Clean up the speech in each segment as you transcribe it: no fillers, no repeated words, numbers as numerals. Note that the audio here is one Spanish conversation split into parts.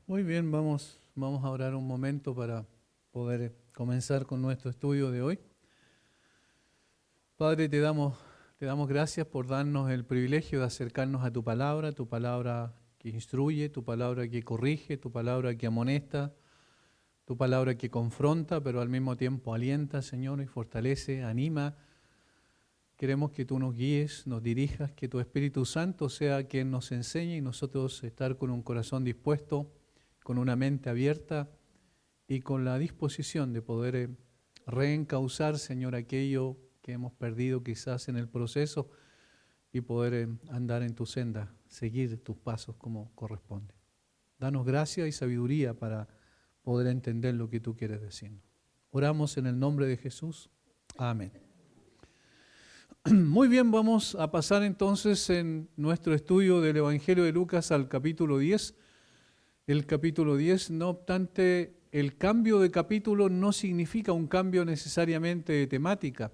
Muy bien, vamos a orar un momento para poder comenzar con nuestro estudio de hoy. Padre, te damos gracias por darnos el privilegio de acercarnos a tu palabra que instruye, tu palabra que corrige, tu palabra que amonesta, tu palabra que confronta, pero al mismo tiempo alienta, Señor, y fortalece, anima. Queremos que tú nos guíes, nos dirijas, que tu Espíritu Santo sea quien nos enseñe y nosotros estar con un corazón dispuesto, con una mente abierta y con la disposición de poder reencauzar, Señor, aquello que hemos perdido quizás en el proceso y poder andar en tu senda, seguir tus pasos como corresponde. Danos gracia y sabiduría para poder entender lo que tú quieres decirnos. Oramos en el nombre de Jesús. Amén. Muy bien, vamos a pasar entonces en nuestro estudio del Evangelio de Lucas al capítulo 10. El capítulo 10, no obstante, el cambio de capítulo no significa un cambio necesariamente de temática.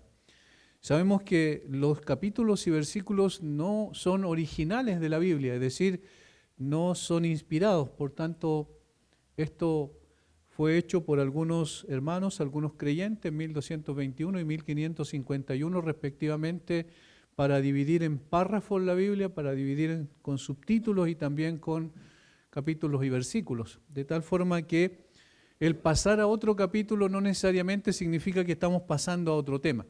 Sabemos que los capítulos y versículos no son originales de la Biblia, es decir, no son inspirados. Por tanto, esto fue hecho por algunos hermanos, algunos creyentes, 1221 y 1551 respectivamente, para dividir en párrafos la Biblia, para dividir con subtítulos y también con capítulos y versículos. De tal forma que el pasar a otro capítulo no necesariamente significa que estamos pasando a otro tema.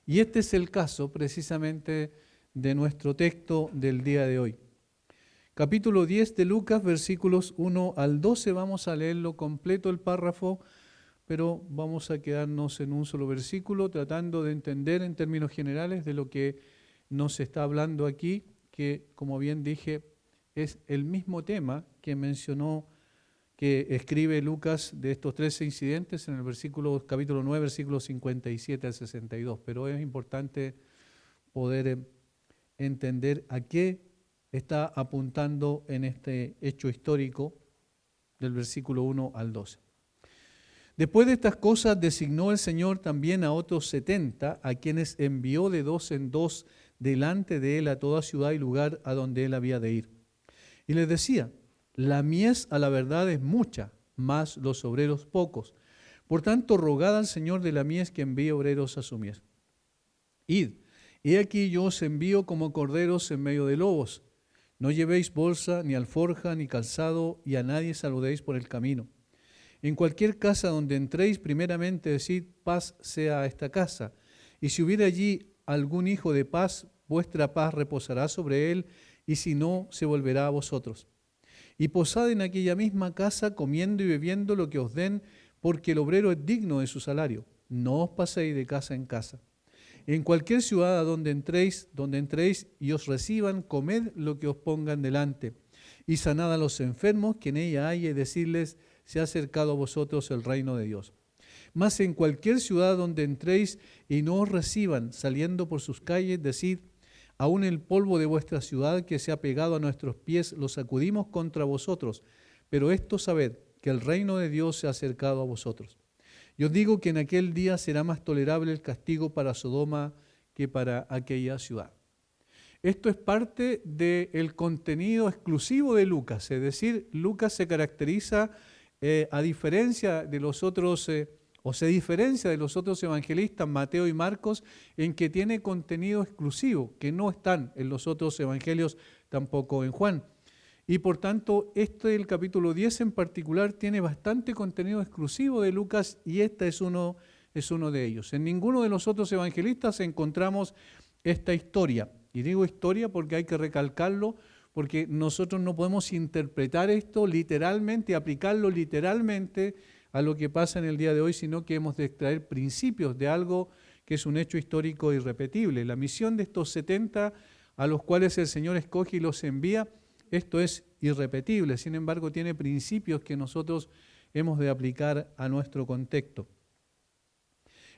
Y este es el caso precisamente de nuestro texto del día de hoy. Capítulo 10 de Lucas, versículos 1 al 12, vamos a leerlo completo el párrafo, pero vamos a quedarnos en un solo versículo, tratando de entender en términos generales de lo que nos está hablando aquí, que como bien dije, es el mismo tema que mencionó, que escribe Lucas de estos 13 incidentes en el capítulo 9, versículos 57 al 62, pero es importante poder entender a qué está apuntando en este hecho histórico del versículo 1 al 12. Después de estas cosas designó el Señor también a otros 70, a quienes envió de dos en dos delante de él a toda ciudad y lugar a donde él había de ir. Y les decía, la mies a la verdad es mucha, mas los obreros pocos. Por tanto, rogad al Señor de la mies que envíe obreros a su mies. Id, he aquí yo os envío como corderos en medio de lobos. No llevéis bolsa, ni alforja, ni calzado, y a nadie saludéis por el camino. En cualquier casa donde entréis, primeramente decid, paz sea a esta casa. Y si hubiera allí algún hijo de paz, vuestra paz reposará sobre él, y si no, se volverá a vosotros. Y posad en aquella misma casa, comiendo y bebiendo lo que os den, porque el obrero es digno de su salario. No os paséis de casa en casa. En cualquier ciudad a donde entréis y os reciban, comed lo que os pongan delante. Y sanad a los enfermos que en ella haya, y decirles, se ha acercado a vosotros el reino de Dios. Mas en cualquier ciudad donde entréis y no os reciban, saliendo por sus calles, decid, aún el polvo de vuestra ciudad que se ha pegado a nuestros pies lo sacudimos contra vosotros, pero esto sabed, que el reino de Dios se ha acercado a vosotros. Y os digo que en aquel día será más tolerable el castigo para Sodoma que para aquella ciudad. Esto es parte del contenido exclusivo de Lucas, es decir, Lucas se caracteriza a diferencia de los otros, o se diferencia de los otros evangelistas, Mateo y Marcos, en que tiene contenido exclusivo, que no están en los otros evangelios, tampoco en Juan. Y por tanto, el capítulo 10 en particular tiene bastante contenido exclusivo de Lucas y este es uno de ellos. En ninguno de los otros evangelistas encontramos esta historia. Y digo historia porque hay que recalcarlo, porque nosotros no podemos interpretar esto literalmente, aplicarlo literalmente a lo que pasa en el día de hoy, sino que hemos de extraer principios de algo que es un hecho histórico irrepetible. La misión de estos 70 a los cuales el Señor escoge y los envía, esto es irrepetible, sin embargo tiene principios que nosotros hemos de aplicar a nuestro contexto.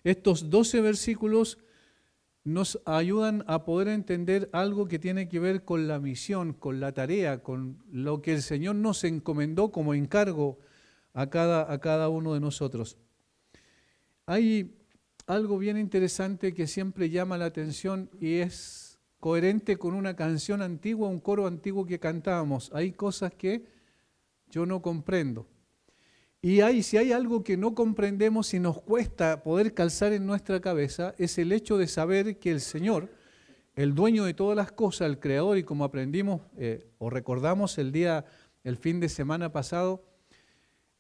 Estos 12 versículos nos ayudan a poder entender algo que tiene que ver con la misión, con la tarea, con lo que el Señor nos encomendó como encargo a cada uno de nosotros. Hay algo bien interesante que siempre llama la atención y es coherente con una canción antigua, un coro antiguo que cantábamos. Hay cosas que yo no comprendo. Y si hay algo que no comprendemos y nos cuesta poder calzar en nuestra cabeza, es el hecho de saber que el Señor, el dueño de todas las cosas, el Creador, y como aprendimos o recordamos el fin de semana pasado,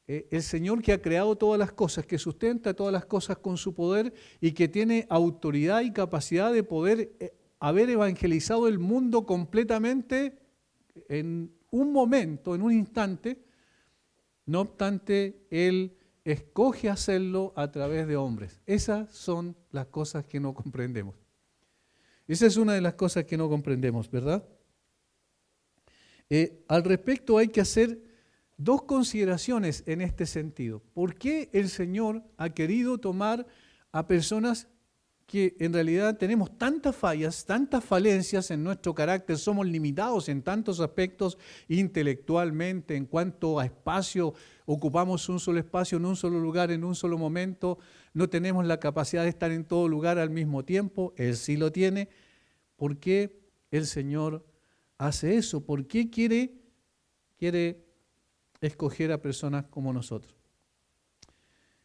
el Señor que ha creado todas las cosas, que sustenta todas las cosas con su poder y que tiene autoridad y capacidad de poder haber evangelizado el mundo completamente en un momento, en un instante. No obstante, Él escoge hacerlo a través de hombres. Esas son las cosas que no comprendemos. Esa es una de las cosas que no comprendemos, ¿verdad? Al respecto hay que hacer dos consideraciones en este sentido. ¿Por qué el Señor ha querido tomar a personas que en realidad tenemos tantas fallas, tantas falencias en nuestro carácter, somos limitados en tantos aspectos intelectualmente, en cuanto a espacio, ocupamos un solo espacio en un solo lugar, en un solo momento, no tenemos la capacidad de estar en todo lugar al mismo tiempo? Él sí lo tiene. ¿Por qué el Señor hace eso? ¿Por qué quiere escoger a personas como nosotros?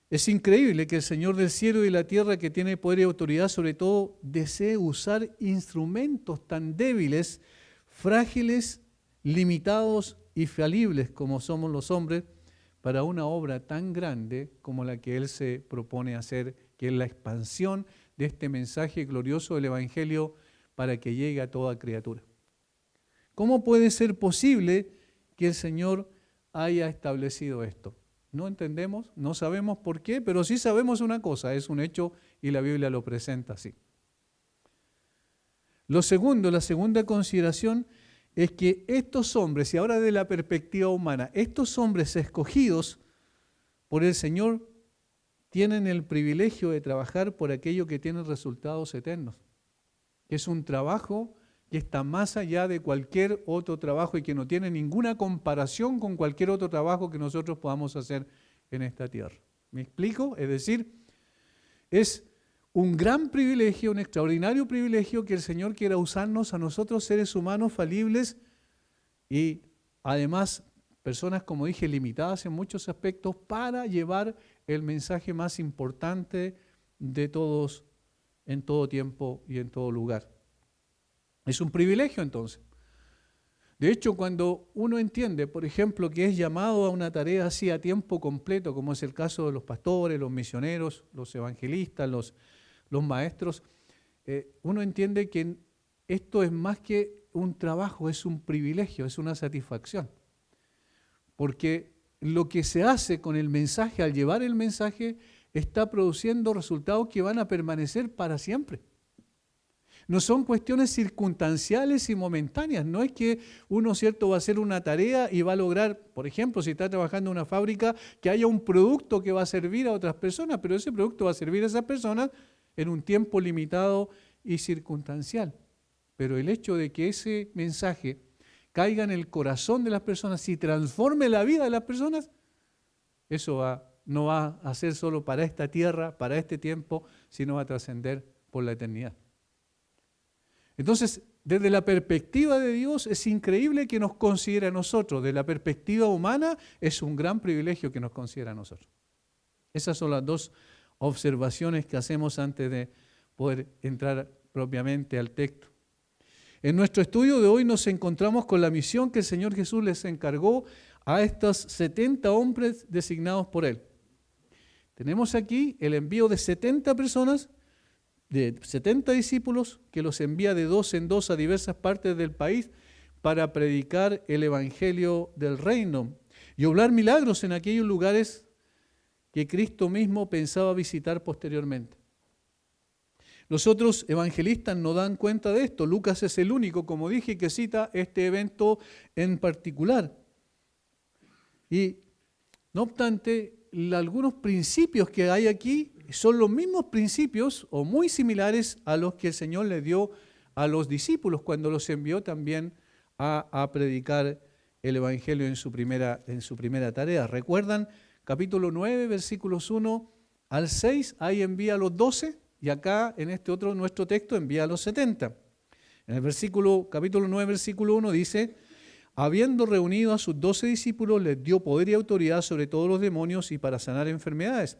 Es increíble que el Señor del cielo y la tierra, que tiene poder y autoridad sobre todo, desee usar instrumentos tan débiles, frágiles, limitados y falibles como somos los hombres, para una obra tan grande como la que Él se propone hacer, que es la expansión de este mensaje glorioso del Evangelio para que llegue a toda criatura. ¿Cómo puede ser posible que el Señor haya establecido esto? No entendemos, no sabemos por qué, pero sí sabemos una cosa, es un hecho y la Biblia lo presenta así. La segunda consideración es que estos hombres, y ahora de la perspectiva humana, estos hombres escogidos por el Señor tienen el privilegio de trabajar por aquello que tiene resultados eternos, que es un trabajo que está más allá de cualquier otro trabajo y que no tiene ninguna comparación con cualquier otro trabajo que nosotros podamos hacer en esta tierra. ¿Me explico? Es decir, es un gran privilegio, un extraordinario privilegio que el Señor quiera usarnos a nosotros, seres humanos falibles y además personas, como dije, limitadas en muchos aspectos, para llevar el mensaje más importante de todos en todo tiempo y en todo lugar. Es un privilegio entonces. De hecho, cuando uno entiende, por ejemplo, que es llamado a una tarea así a tiempo completo, como es el caso de los pastores, los misioneros, los evangelistas, los maestros, uno entiende que esto es más que un trabajo, es un privilegio, es una satisfacción. Porque lo que se hace con el mensaje, al llevar el mensaje, está produciendo resultados que van a permanecer para siempre. No son cuestiones circunstanciales y momentáneas, no es que uno, ¿cierto?, va a hacer una tarea y va a lograr, por ejemplo, si está trabajando en una fábrica, que haya un producto que va a servir a otras personas, pero ese producto va a servir a esas personas en un tiempo limitado y circunstancial. Pero el hecho de que ese mensaje caiga en el corazón de las personas y transforme la vida de las personas, eso no va a ser solo para esta tierra, para este tiempo, sino va a trascender por la eternidad. Entonces, desde la perspectiva de Dios es increíble que nos considere a nosotros. Desde la perspectiva humana es un gran privilegio que nos considere a nosotros. Esas son las dos observaciones que hacemos antes de poder entrar propiamente al texto. En nuestro estudio de hoy nos encontramos con la misión que el Señor Jesús les encargó a estos 70 hombres designados por Él. Tenemos aquí el envío de 70 personas, de 70 discípulos, que los envía de dos en dos a diversas partes del país para predicar el evangelio del reino y obrar milagros en aquellos lugares que Cristo mismo pensaba visitar posteriormente. Los otros evangelistas no dan cuenta de esto. Lucas es el único, como dije, que cita este evento en particular. Y no obstante, algunos principios que hay aquí son los mismos principios o muy similares a los que el Señor le dio a los discípulos cuando los envió también a predicar el Evangelio en su primera tarea. ¿Recuerdan? Capítulo 9, versículos 1 al 6, ahí envía a los 12 y acá en este otro nuestro texto envía a los 70. En el capítulo 9, versículo 1 dice: Habiendo reunido a sus 12 discípulos, les dio poder y autoridad sobre todos los demonios y para sanar enfermedades.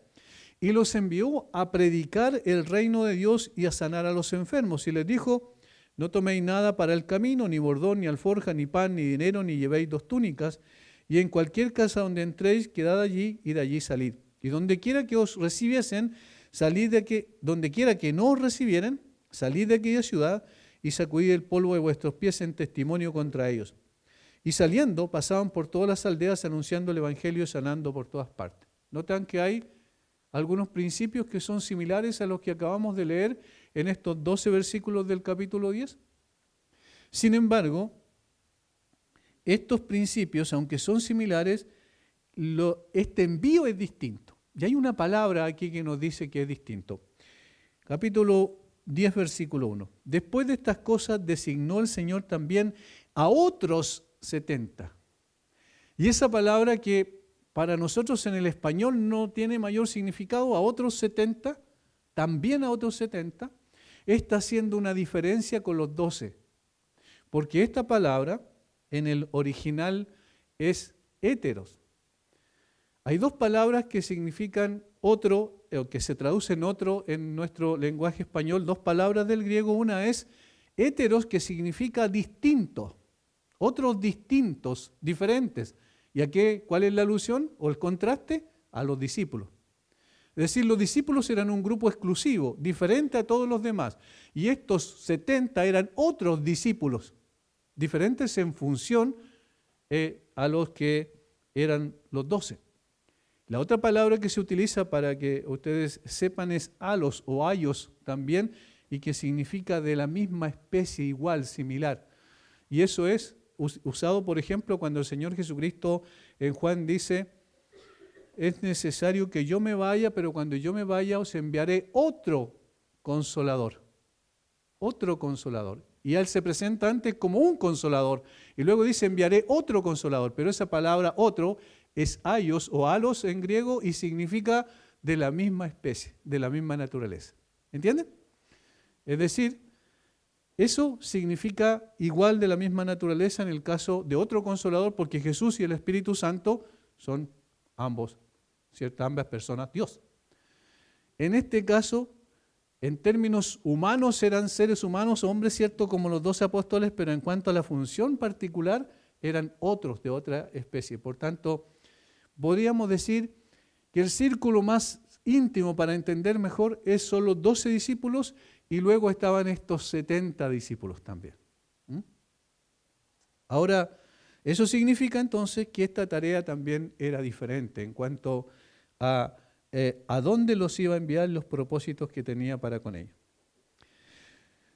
Y los envió a predicar el reino de Dios y a sanar a los enfermos. Y les dijo: no toméis nada para el camino, ni bordón, ni alforja, ni pan, ni dinero, ni llevéis 2 túnicas. Y en cualquier casa donde entréis, quedad allí y de allí salid. Y donde quiera que os recibiesen, donde quiera que no os recibieren, salid de aquella ciudad y sacudid el polvo de vuestros pies en testimonio contra ellos. Y saliendo, pasaban por todas las aldeas anunciando el evangelio y sanando por todas partes. Notan que hay algunos principios que son similares a los que acabamos de leer en estos 12 versículos del capítulo 10. Sin embargo, estos principios, aunque son similares, este envío es distinto. Y hay una palabra aquí que nos dice que es distinto. Capítulo 10, versículo 1. Después de estas cosas designó el Señor también a otros 70. Y esa palabra que para nosotros en el español no tiene mayor significado, a otros 70, también a otros 70, está haciendo una diferencia con los 12. Porque esta palabra en el original es héteros. Hay 2 palabras que significan otro, o que se traducen otro en nuestro lenguaje español, 2 palabras del griego. Una es héteros, que significa distinto, otros distintos, diferentes. ¿Y a qué? ¿Cuál es la alusión o el contraste? A los discípulos. Es decir, los discípulos eran un grupo exclusivo, diferente a todos los demás. Y estos 70 eran otros discípulos, diferentes en función a los que eran los 12. La otra palabra que se utiliza para que ustedes sepan es alos o ayos también, y que significa de la misma especie, igual, similar. Y eso es usado, por ejemplo, cuando el Señor Jesucristo en Juan dice: es necesario que yo me vaya, pero cuando yo me vaya os enviaré otro consolador. Otro consolador. Y Él se presenta antes como un consolador. Y luego dice: enviaré otro consolador. Pero esa palabra otro es aios o alos en griego y significa de la misma especie, de la misma naturaleza. ¿Entienden? Es decir, eso significa igual, de la misma naturaleza en el caso de otro consolador, porque Jesús y el Espíritu Santo son ambos, ¿cierto? Ambas personas Dios. En este caso, en términos humanos, eran seres humanos, hombres, ¿cierto? Como los 12 apóstoles, pero en cuanto a la función particular, eran otros de otra especie. Por tanto, podríamos decir que el círculo más íntimo para entender mejor son los 12 discípulos, y luego estaban estos 70 discípulos también. Ahora, eso significa entonces que esta tarea también era diferente en cuanto a dónde los iba a enviar, los propósitos que tenía para con ellos.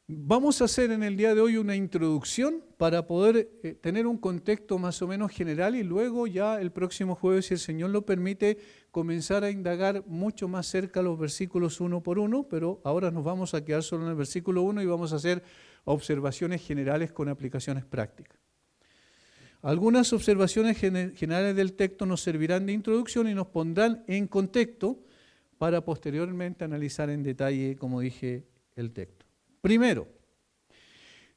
Vamos a hacer en el día de hoy una introducción para poder tener un contexto más o menos general, y luego ya el próximo jueves, si el Señor lo permite, comenzar a indagar mucho más cerca los versículos uno por uno, pero ahora nos vamos a quedar solo en el versículo 1 y vamos a hacer observaciones generales con aplicaciones prácticas. Algunas observaciones generales del texto nos servirán de introducción y nos pondrán en contexto para posteriormente analizar en detalle, como dije, el texto. Primero,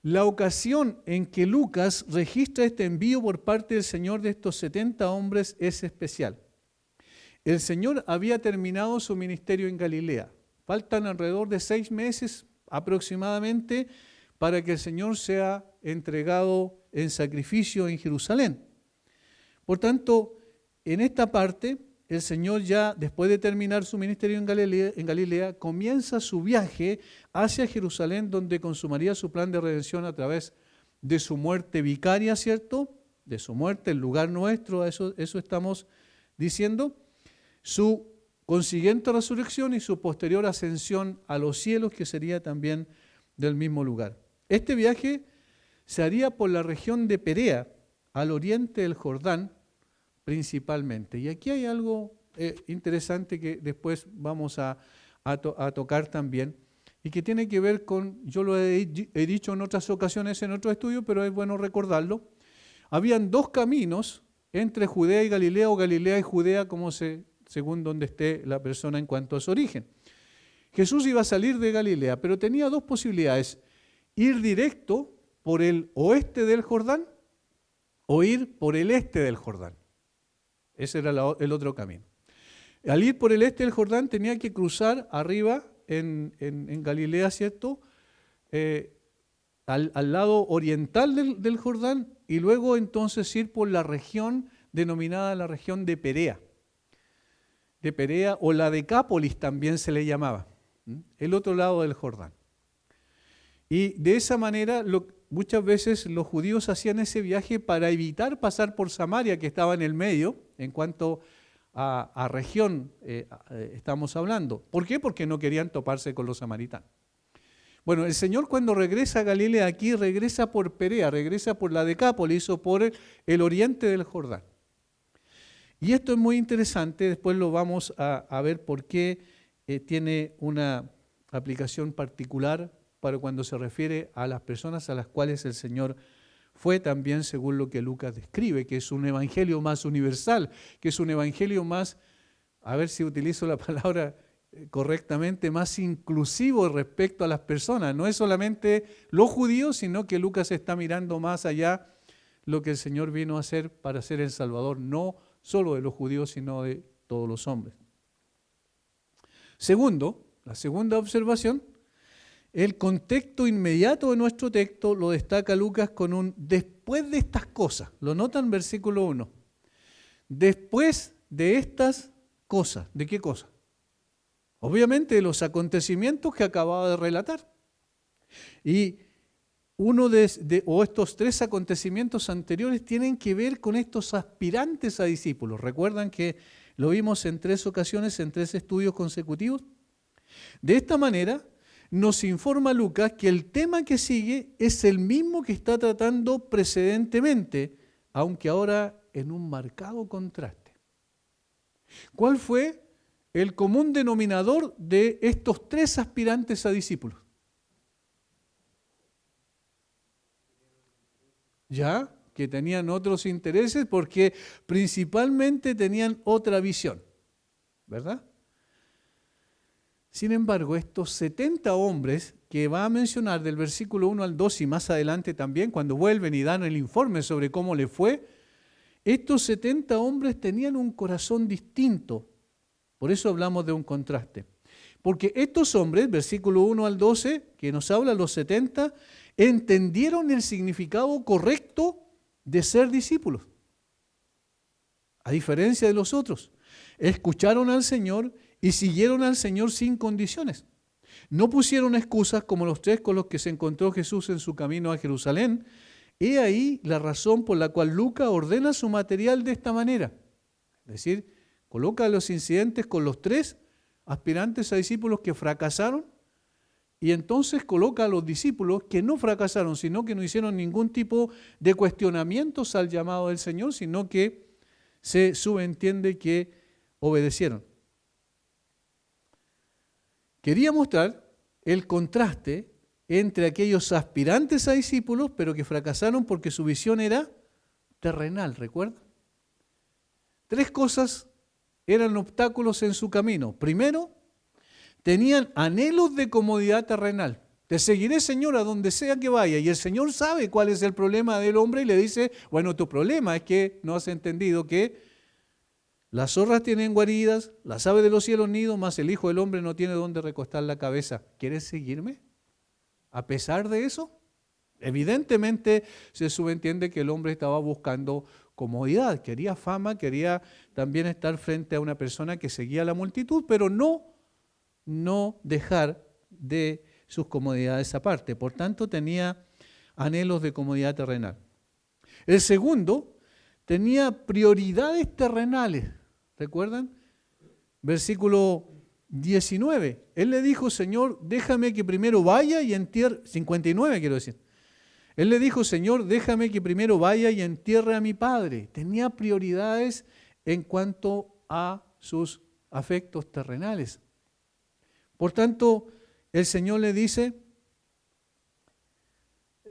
la ocasión en que Lucas registra este envío por parte del Señor de estos 70 hombres es especial. El Señor había terminado su ministerio en Galilea. Faltan alrededor de 6 meses aproximadamente para que el Señor sea entregado en sacrificio en Jerusalén. Por tanto, en esta parte, el Señor ya después de terminar su ministerio en Galilea, comienza su viaje hacia Jerusalén, donde consumaría su plan de redención a través de su muerte vicaria, ¿cierto? De su muerte, el lugar nuestro, eso estamos diciendo, su consiguiente resurrección y su posterior ascensión a los cielos, que sería también del mismo lugar. Este viaje se haría por la región de Perea, al oriente del Jordán, principalmente. Y aquí hay algo interesante que después vamos a tocar también, y que tiene que ver con, yo lo he dicho en otras ocasiones en otro estudio, pero es bueno recordarlo. Habían 2 caminos entre Judea y Galilea, o Galilea y Judea, según donde esté la persona en cuanto a su origen. Jesús iba a salir de Galilea, pero tenía 2 posibilidades: ir directo por el oeste del Jordán o ir por el este del Jordán. Ese era el otro camino. Al ir por el este del Jordán tenía que cruzar arriba en Galilea, ¿cierto? Al lado oriental del Jordán y luego entonces ir por la región denominada la región de Perea. De Perea o la Decápolis también se le llamaba, el otro lado del Jordán. Y de esa manera muchas veces los judíos hacían ese viaje para evitar pasar por Samaria, que estaba en el medio, en cuanto a región estamos hablando. ¿Por qué? Porque no querían toparse con los samaritanos. Bueno, el Señor cuando regresa a Galilea aquí, regresa por Perea, regresa por la Decápolis o por el oriente del Jordán. Y esto es muy interesante, después lo vamos a ver por qué tiene una aplicación particular para cuando se refiere a las personas a las cuales el Señor fue también según lo que Lucas describe, que es un evangelio más universal, que es un evangelio más, a ver si utilizo la palabra correctamente, más inclusivo respecto a las personas. No es solamente los judíos, sino que Lucas está mirando más allá lo que el Señor vino a hacer para ser el Salvador, no solo de los judíos, sino de todos los hombres. Segundo, la segunda observación, el contexto inmediato de nuestro texto lo destaca Lucas con un después de estas cosas. Lo notan en versículo 1. Después de estas cosas. ¿De qué cosa? Obviamente de los acontecimientos que acababa de relatar. Y estos tres acontecimientos anteriores tienen que ver con estos aspirantes a discípulos. ¿Recuerdan que lo vimos en 3 ocasiones, en 3 estudios consecutivos? De esta manera nos informa Lucas que el tema que sigue es el mismo que está tratando precedentemente, aunque ahora en un marcado contraste. ¿Cuál fue el común denominador de estos 3 aspirantes a discípulos? Ya, que tenían otros intereses porque principalmente tenían otra visión, ¿verdad? Sin embargo, estos 70 hombres que va a mencionar del versículo 1 al 2 y más adelante también, cuando vuelven y dan el informe sobre cómo le fue, estos 70 hombres tenían un corazón distinto. Por eso hablamos de un contraste. Porque estos hombres, versículo 1 al 12, que nos habla los 70, entendieron el significado correcto de ser discípulos. A diferencia de los otros, escucharon al Señor y siguieron al Señor sin condiciones. No pusieron excusas como los 3 con los que se encontró Jesús en su camino a Jerusalén. He ahí la razón por la cual Lucas ordena su material de esta manera. Es decir, coloca los incidentes con los 3 aspirantes a discípulos que fracasaron y entonces coloca a los discípulos que no fracasaron, sino que no hicieron ningún tipo de cuestionamientos al llamado del Señor, sino que se subentiende que obedecieron. Quería mostrar el contraste entre aquellos aspirantes a discípulos, pero que fracasaron porque su visión era terrenal, ¿recuerdan? 3 cosas eran obstáculos en su camino. Primero, tenían anhelos de comodidad terrenal. Te seguiré, Señor, a donde sea que vaya. Y el Señor sabe cuál es el problema del hombre y le dice, bueno, tu problema es que no has entendido que las zorras tienen guaridas, las aves de los cielos nidos, mas el Hijo del Hombre no tiene dónde recostar la cabeza. ¿Quieres seguirme? A pesar de eso, evidentemente se subentiende que el hombre estaba buscando comodidad, quería fama, quería también estar frente a una persona que seguía a la multitud, pero no dejar de sus comodidades aparte. Por tanto, tenía anhelos de comodidad terrenal. El segundo, tenía prioridades terrenales. ¿Recuerdan? Versículo 19. Él le dijo, Señor, déjame que primero vaya y entierre, 59 quiero decir. Él le dijo, Señor, déjame que primero vaya y entierre a mi padre. Tenía prioridades en cuanto a sus afectos terrenales. Por tanto, el Señor le dice,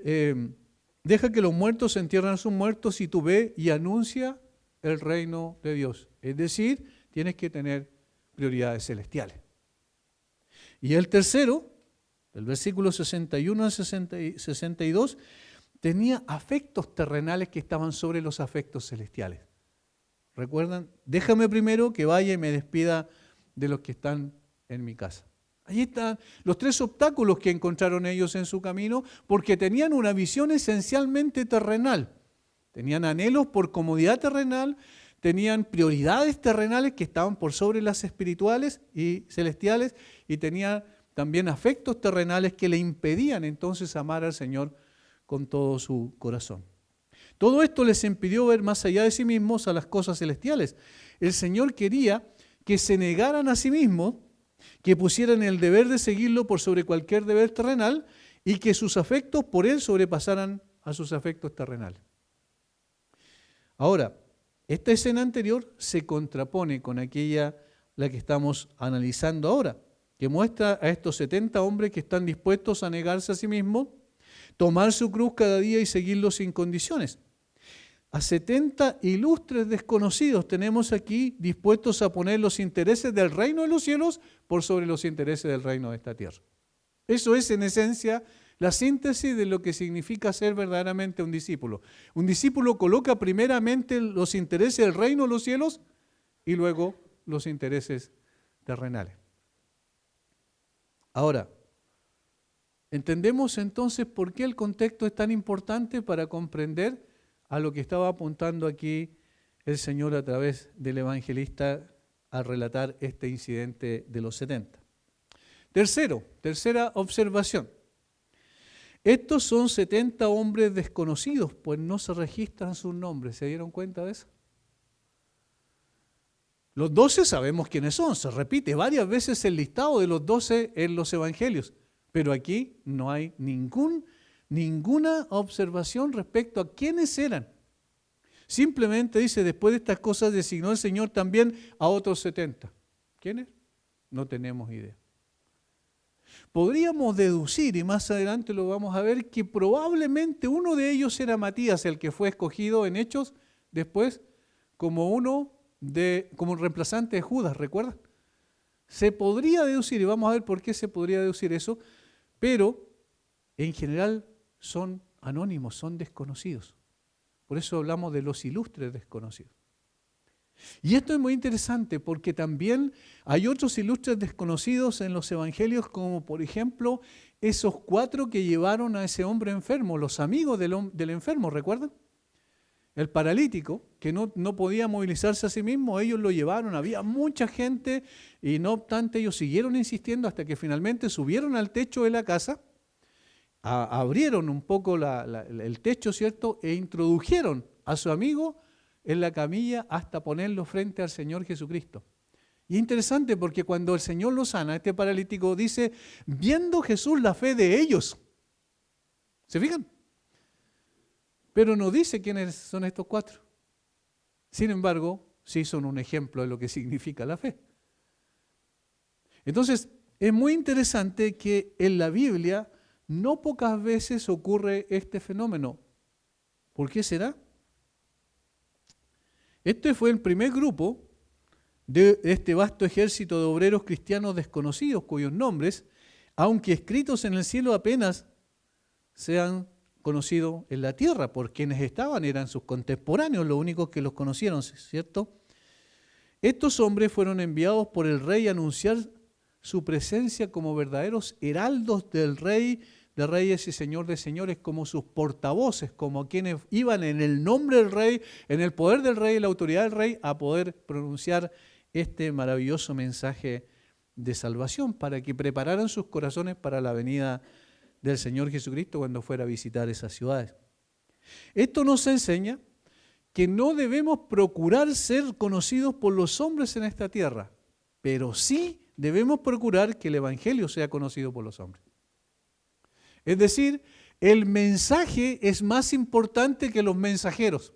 deja que los muertos entierren a sus muertos y tú ve y anuncia el reino de Dios. Es decir, tienes que tener prioridades celestiales. Y el tercero, del versículo 61 al 62, tenía afectos terrenales que estaban sobre los afectos celestiales. ¿Recuerdan? Déjame primero que vaya y me despida de los que están en mi casa. Allí están los 3 obstáculos que encontraron ellos en su camino, porque tenían una visión esencialmente terrenal. Tenían anhelos por comodidad terrenal, tenían prioridades terrenales que estaban por sobre las espirituales y celestiales, y tenían también afectos terrenales que le impedían entonces amar al Señor con todo su corazón. Todo esto les impidió ver más allá de sí mismos a las cosas celestiales. El Señor quería que se negaran a sí mismos, que pusieran el deber de seguirlo por sobre cualquier deber terrenal y que sus afectos por Él sobrepasaran a sus afectos terrenales. Ahora, esta escena anterior se contrapone con aquella, la que estamos analizando ahora, que muestra a estos 70 hombres que están dispuestos a negarse a sí mismos, tomar su cruz cada día y seguirlo sin condiciones. A 70 ilustres desconocidos tenemos aquí dispuestos a poner los intereses del reino de los cielos por sobre los intereses del reino de esta tierra. Eso es en esencia la síntesis de lo que significa ser verdaderamente un discípulo. Un discípulo coloca primeramente los intereses del reino de los cielos y luego los intereses terrenales. Ahora, entendemos entonces por qué el contexto es tan importante para comprender a lo que estaba apuntando aquí el Señor a través del evangelista al relatar este incidente de los 70. Tercera observación. Estos son 70 hombres desconocidos, pues no se registran sus nombres. ¿Se dieron cuenta de eso? Los 12 sabemos quiénes son, se repite varias veces el listado de los 12 en los evangelios, pero aquí no hay ninguna observación respecto a quiénes eran. Simplemente dice, después de estas cosas designó el Señor también a otros 70. ¿Quiénes? No tenemos idea. Podríamos deducir, y más adelante lo vamos a ver, que probablemente uno de ellos era Matías, el que fue escogido en Hechos después como un reemplazante de Judas, ¿recuerdan? Se podría deducir, y vamos a ver por qué se podría deducir eso, pero en general son anónimos, son desconocidos. Por eso hablamos de los ilustres desconocidos. Y esto es muy interesante porque también hay otros ilustres desconocidos en los evangelios, como por ejemplo esos 4 que llevaron a ese hombre enfermo, los amigos del enfermo, ¿recuerdan? El paralítico, que no podía movilizarse a sí mismo, ellos lo llevaron, había mucha gente y no obstante ellos siguieron insistiendo hasta que finalmente subieron al techo de la casa, abrieron un poco el techo, ¿cierto? E introdujeron a su amigo en la camilla hasta ponerlo frente al Señor Jesucristo. Y es interesante porque cuando el Señor lo sana, este paralítico dice, viendo Jesús la fe de ellos. ¿Se fijan? Pero no dice quiénes son estos 4. Sin embargo, sí son un ejemplo de lo que significa la fe. Entonces, es muy interesante que en la Biblia no pocas veces ocurre este fenómeno. ¿Por qué será? Este fue el primer grupo de este vasto ejército de obreros cristianos desconocidos, cuyos nombres, aunque escritos en el cielo, apenas se han conocido en la tierra, por quienes estaban, eran sus contemporáneos, los únicos que los conocieron, ¿cierto? Estos hombres fueron enviados por el rey a anunciar su presencia como verdaderos heraldos del rey de reyes y señor de señores, como sus portavoces, como quienes iban en el nombre del rey, en el poder del rey y la autoridad del rey, a poder pronunciar este maravilloso mensaje de salvación, para que prepararan sus corazones para la venida del Señor Jesucristo cuando fuera a visitar esas ciudades. Esto nos enseña que no debemos procurar ser conocidos por los hombres en esta tierra, pero sí debemos procurar que el Evangelio sea conocido por los hombres. Es decir, el mensaje es más importante que los mensajeros.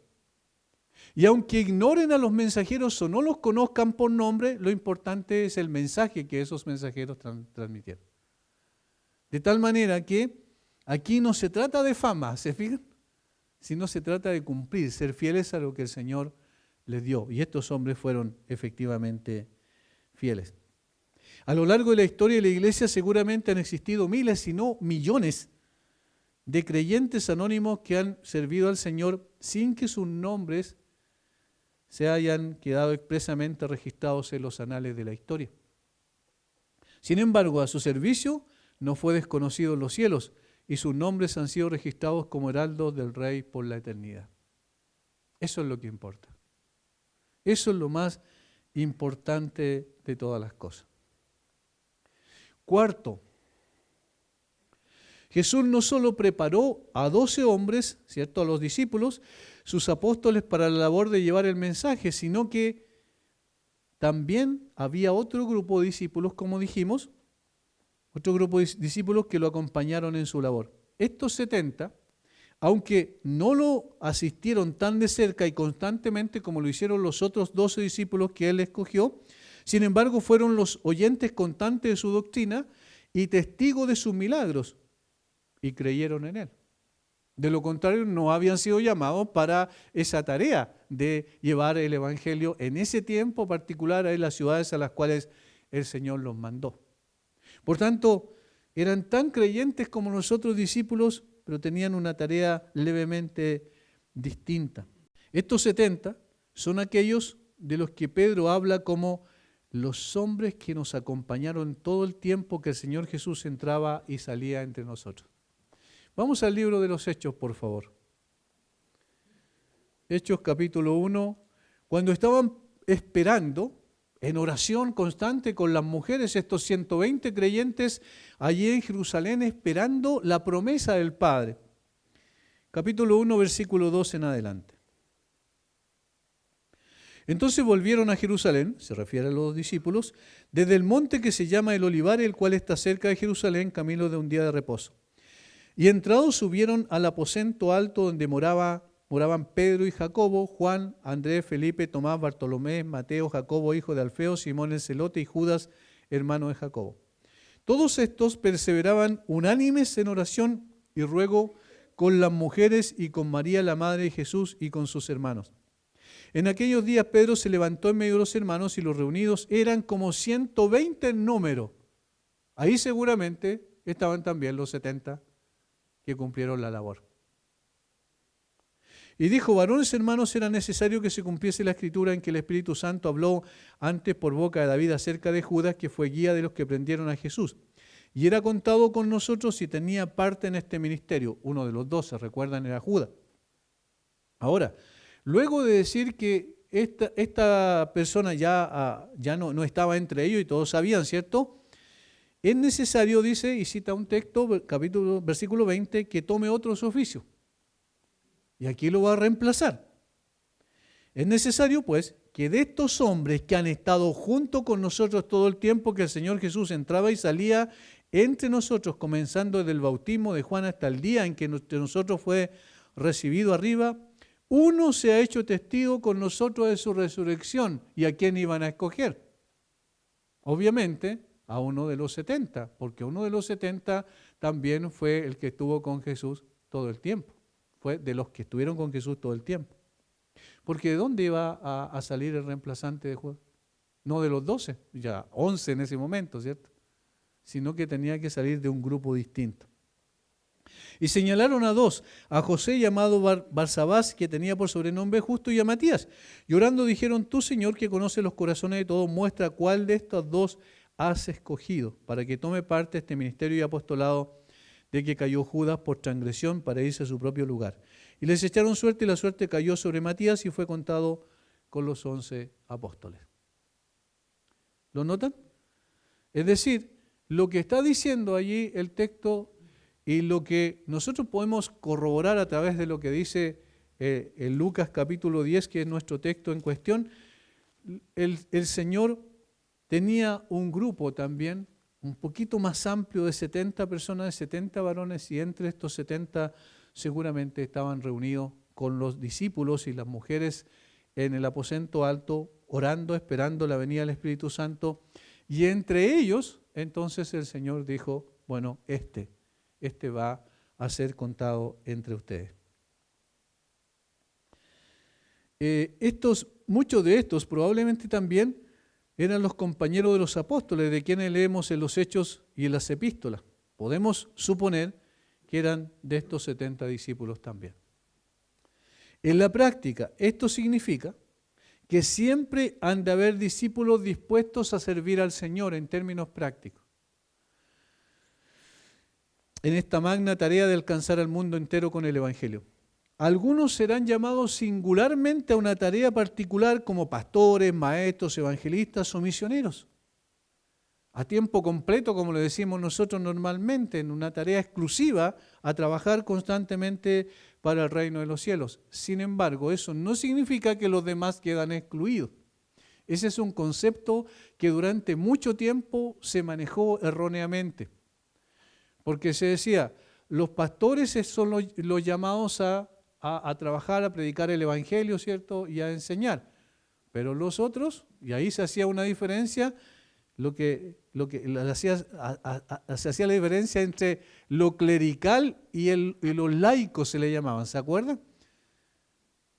Y aunque ignoren a los mensajeros o no los conozcan por nombre, lo importante es el mensaje que esos mensajeros transmitieron. De tal manera que aquí no se trata de fama, ¿se fijan? Sino se trata de cumplir, ser fieles a lo que el Señor les dio. Y estos hombres fueron efectivamente fieles. A lo largo de la historia de la iglesia seguramente han existido miles, si no millones, de creyentes anónimos que han servido al Señor sin que sus nombres se hayan quedado expresamente registrados en los anales de la historia. Sin embargo, a su servicio no fue desconocido en los cielos y sus nombres han sido registrados como heraldos del Rey por la eternidad. Eso es lo que importa. Eso es lo más importante de todas las cosas. Cuarto, Jesús no solo preparó a 12 hombres, ¿cierto?, a los discípulos, sus apóstoles, para la labor de llevar el mensaje, sino que también había otro grupo de discípulos, como dijimos, otro grupo de discípulos que lo acompañaron en su labor. Estos 70, aunque no lo asistieron tan de cerca y constantemente como lo hicieron los otros 12 discípulos que él escogió, sin embargo fueron los oyentes constantes de su doctrina y testigos de sus milagros, y creyeron en él. De lo contrario, no habían sido llamados para esa tarea de llevar el evangelio en ese tiempo particular a las ciudades a las cuales el Señor los mandó. Por tanto, eran tan creyentes como los otros discípulos, pero tenían una tarea levemente distinta. Estos 70 son aquellos de los que Pedro habla como los hombres que nos acompañaron todo el tiempo que el Señor Jesús entraba y salía entre nosotros. Vamos al libro de los Hechos, por favor. Hechos capítulo 1. Cuando estaban esperando, en oración constante con las mujeres, estos 120 creyentes allí en Jerusalén esperando la promesa del Padre. Capítulo 1, versículo 2 en adelante. Entonces volvieron a Jerusalén, se refiere a los discípulos, desde el monte que se llama el Olivar, el cual está cerca de Jerusalén, camino de un día de reposo. Y entrados subieron al aposento alto donde moraban Pedro y Jacobo, Juan, Andrés, Felipe, Tomás, Bartolomé, Mateo, Jacobo, hijo de Alfeo, Simón el Celote y Judas, hermano de Jacobo. Todos estos perseveraban unánimes en oración y ruego con las mujeres y con María, la madre de Jesús, y con sus hermanos. En aquellos días Pedro se levantó en medio de los hermanos y los reunidos eran como 120 en número. Ahí seguramente estaban también los 70 que cumplieron la labor. Y dijo: varones hermanos, era necesario que se cumpliese la escritura en que el Espíritu Santo habló antes por boca de David acerca de Judas, que fue guía de los que prendieron a Jesús. Y era contado con nosotros y tenía parte en este ministerio. Uno de los 12, recuerdan, era Judas. Ahora, luego de decir que esta persona ya no estaba entre ellos y todos sabían, ¿cierto?, es necesario, dice, y cita un texto, versículo 20, que tome otro su oficio. Y aquí lo va a reemplazar. Es necesario, pues, que de estos hombres que han estado junto con nosotros todo el tiempo que el Señor Jesús entraba y salía entre nosotros, comenzando desde el bautismo de Juan hasta el día en que entre nosotros fue recibido arriba, uno se ha hecho testigo con nosotros de su resurrección. ¿Y a quién iban a escoger? Obviamente a uno de los 70, porque uno de los 70 también fue el que estuvo con Jesús todo el tiempo. Fue de los que estuvieron con Jesús todo el tiempo. Porque ¿de dónde iba a salir el reemplazante de Judas? No de los 12, ya 11 en ese momento, ¿cierto? Sino que tenía que salir de un grupo distinto. Y señalaron a dos, a José llamado Barsabás, que tenía por sobrenombre Justo, y a Matías. Y orando dijeron: tú, Señor, que conoces los corazones de todos, muestra cuál de estos dos has escogido para que tome parte este ministerio y apostolado de que cayó Judas por transgresión para irse a su propio lugar. Y les echaron suerte y la suerte cayó sobre Matías y fue contado con los 11 apóstoles. ¿Lo notan? Es decir, lo que está diciendo allí el texto y lo que nosotros podemos corroborar a través de lo que dice en Lucas capítulo 10, que es nuestro texto en cuestión, el Señor tenía un grupo también, un poquito más amplio de 70 personas, de 70 varones, y entre estos 70 seguramente estaban reunidos con los discípulos y las mujeres en el aposento alto, orando, esperando la venida del Espíritu Santo. Y entre ellos, entonces el Señor dijo: bueno, este va a ser contado entre ustedes. Muchos de estos probablemente también eran los compañeros de los apóstoles, de quienes leemos en los Hechos y en las epístolas. Podemos suponer que eran de estos 70 discípulos también. En la práctica, esto significa que siempre han de haber discípulos dispuestos a servir al Señor en términos prácticos. En esta magna tarea de alcanzar al mundo entero con el Evangelio. Algunos serán llamados singularmente a una tarea particular como pastores, maestros, evangelistas o misioneros. A tiempo completo, como le decimos nosotros normalmente, en una tarea exclusiva, a trabajar constantemente para el reino de los cielos. Sin embargo, eso no significa que los demás quedan excluidos. Ese es un concepto que durante mucho tiempo se manejó erróneamente. Porque se decía, los pastores son los llamados a trabajar, a predicar el Evangelio, ¿cierto? Y a enseñar. Pero los otros, y ahí se hacía una diferencia, se hacía la diferencia entre lo clerical y los laicos se le llamaban, ¿se acuerdan?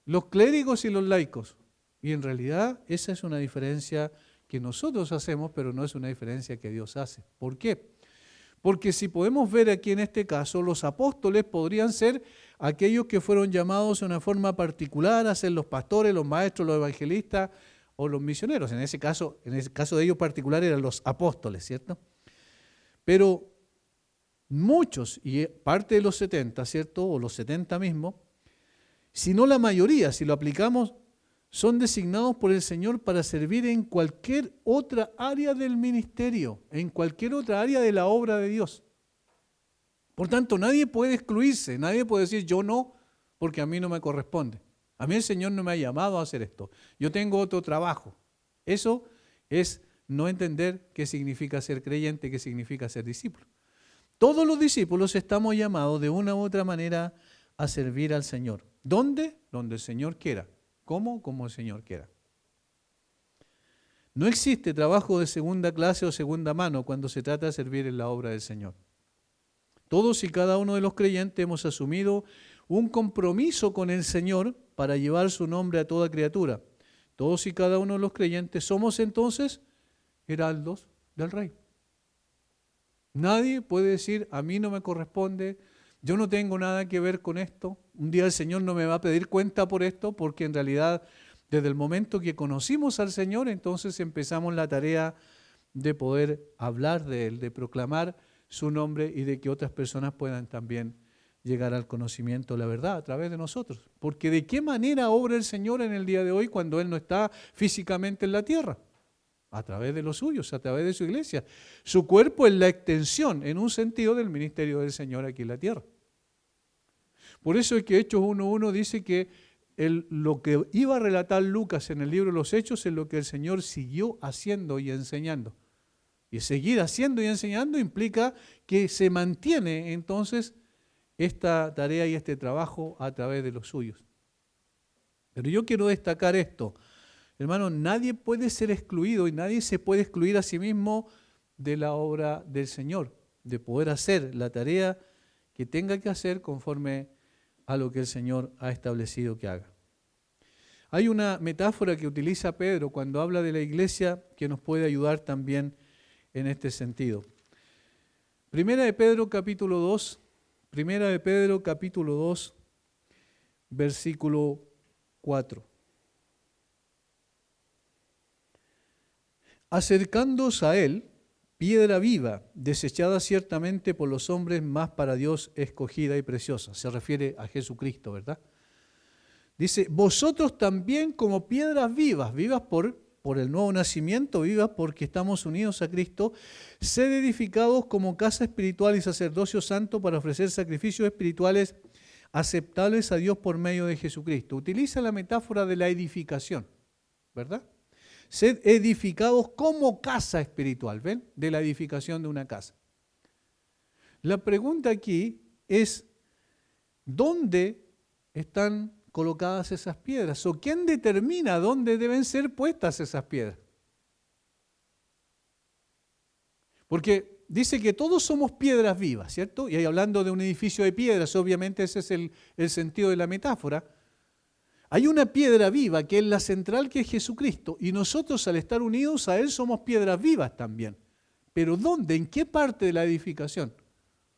Los clérigos y los laicos. Y en realidad esa es una diferencia que nosotros hacemos, pero no es una diferencia que Dios hace. ¿Por qué? Porque si podemos ver aquí en este caso, los apóstoles podrían ser aquellos que fueron llamados de una forma particular a ser los pastores, los maestros, los evangelistas o los misioneros. En ese caso de ellos particular eran los apóstoles, ¿cierto? Pero muchos, y parte de los 70, ¿cierto? O los 70 mismos, si no la mayoría, si lo aplicamos, son designados por el Señor para servir en cualquier otra área del ministerio, en cualquier otra área de la obra de Dios. Por tanto, nadie puede excluirse, nadie puede decir yo no, porque a mí no me corresponde. A mí el Señor no me ha llamado a hacer esto. Yo tengo otro trabajo. Eso es no entender qué significa ser creyente, qué significa ser discípulo. Todos los discípulos estamos llamados de una u otra manera a servir al Señor. ¿Dónde? Donde el Señor quiera. ¿Cómo? Como el Señor quiera. No existe trabajo de segunda clase o segunda mano cuando se trata de servir en la obra del Señor. Todos y cada uno de los creyentes hemos asumido un compromiso con el Señor para llevar su nombre a toda criatura. Todos y cada uno de los creyentes somos entonces heraldos del Rey. Nadie puede decir, a mí no me corresponde, yo no tengo nada que ver con esto, un día el Señor no me va a pedir cuenta por esto, porque en realidad desde el momento que conocimos al Señor, entonces empezamos la tarea de poder hablar de Él, de proclamar su nombre y de que otras personas puedan también llegar al conocimiento de la verdad a través de nosotros. Porque ¿de qué manera obra el Señor en el día de hoy cuando Él no está físicamente en la tierra? A través de los suyos, a través de su iglesia. Su cuerpo es la extensión, en un sentido, del ministerio del Señor aquí en la tierra. Por eso es que Hechos 1.1 dice que lo que iba a relatar Lucas en el libro de los Hechos es lo que el Señor siguió haciendo y enseñando. Y seguir haciendo y enseñando implica que se mantiene entonces esta tarea y este trabajo a través de los suyos. Pero yo quiero destacar esto. Hermano, nadie puede ser excluido y nadie se puede excluir a sí mismo de la obra del Señor, de poder hacer la tarea que tenga que hacer conforme a lo que el Señor ha establecido que haga. Hay una metáfora que utiliza Pedro cuando habla de la iglesia que nos puede ayudar también en este sentido. Primera de Pedro capítulo 2, versículo 4. Acercándoos a Él, piedra viva, desechada ciertamente por los hombres, más para Dios escogida y preciosa. Se refiere a Jesucristo, ¿verdad? Dice, vosotros también como piedras vivas, vivas por el nuevo nacimiento, vivas porque estamos unidos a Cristo, sed edificados como casa espiritual y sacerdocio santo para ofrecer sacrificios espirituales aceptables a Dios por medio de Jesucristo. Utiliza la metáfora de la edificación, ¿verdad? Sed edificados como casa espiritual, ¿ven? De la edificación de una casa. La pregunta aquí es, ¿dónde están colocadas esas piedras? ¿O quién determina dónde deben ser puestas esas piedras? Porque dice que todos somos piedras vivas, ¿cierto? Y ahí hablando de un edificio de piedras, obviamente ese es el sentido de la metáfora. Hay una piedra viva que es la central, que es Jesucristo, y nosotros al estar unidos a Él somos piedras vivas también. Pero ¿dónde? ¿En qué parte de la edificación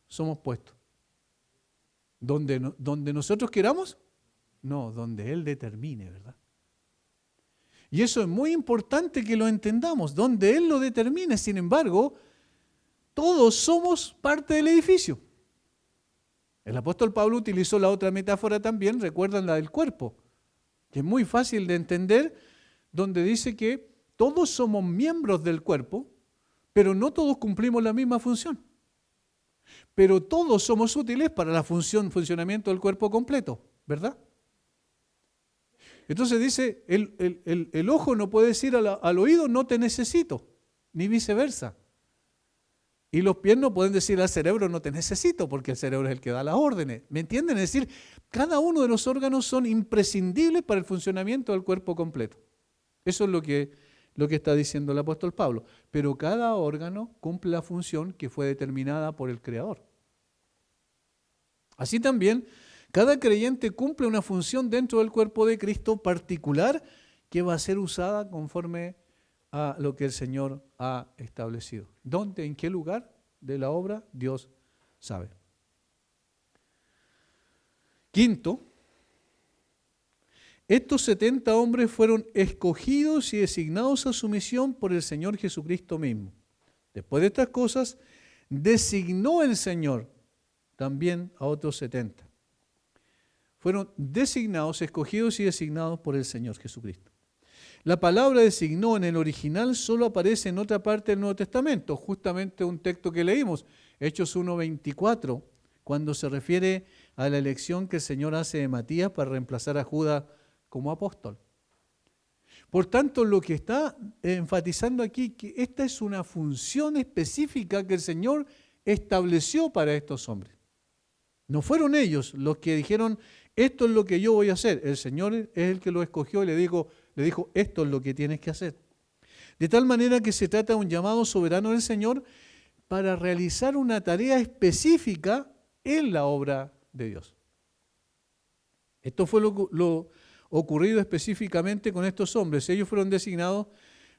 somos puestos? ¿Donde nosotros queramos? No, donde Él determine, ¿verdad? Y eso es muy importante que lo entendamos, donde Él lo determine. Sin embargo, todos somos parte del edificio. El apóstol Pablo utilizó la otra metáfora también, recuerdan la del cuerpo, que es muy fácil de entender, donde dice que todos somos miembros del cuerpo, pero no todos cumplimos la misma función. Pero todos somos útiles para la funcionamiento del cuerpo completo, ¿verdad? Entonces dice, el ojo no puede decir al oído, no te necesito, ni viceversa. Y los pies no pueden decir al cerebro, no te necesito, porque el cerebro es el que da las órdenes. ¿Me entienden? Es decir, cada uno de los órganos son imprescindibles para el funcionamiento del cuerpo completo. Eso es lo que está diciendo el apóstol Pablo. Pero cada órgano cumple la función que fue determinada por el Creador. Así también, cada creyente cumple una función dentro del cuerpo de Cristo particular que va a ser usada conforme a lo que el Señor ha establecido. ¿Dónde, en qué lugar de la obra? Dios sabe. Quinto, estos 70 hombres fueron escogidos y designados a su misión por el Señor Jesucristo mismo. Después de estas cosas, designó el Señor también a otros 70. Fueron designados, escogidos y designados por el Señor Jesucristo. La palabra designó en el original solo aparece en otra parte del Nuevo Testamento, justamente un texto que leímos, Hechos 1:24, cuando se refiere a la elección que el Señor hace de Matías para reemplazar a Judas como apóstol. Por tanto, lo que está enfatizando aquí, que esta es una función específica que el Señor estableció para estos hombres. No fueron ellos los que dijeron, esto es lo que yo voy a hacer. El Señor es el que lo escogió y le dijo, esto es lo que tienes que hacer. De tal manera que se trata de un llamado soberano del Señor para realizar una tarea específica en la obra de Dios. Esto fue lo ocurrido específicamente con estos hombres. Ellos fueron designados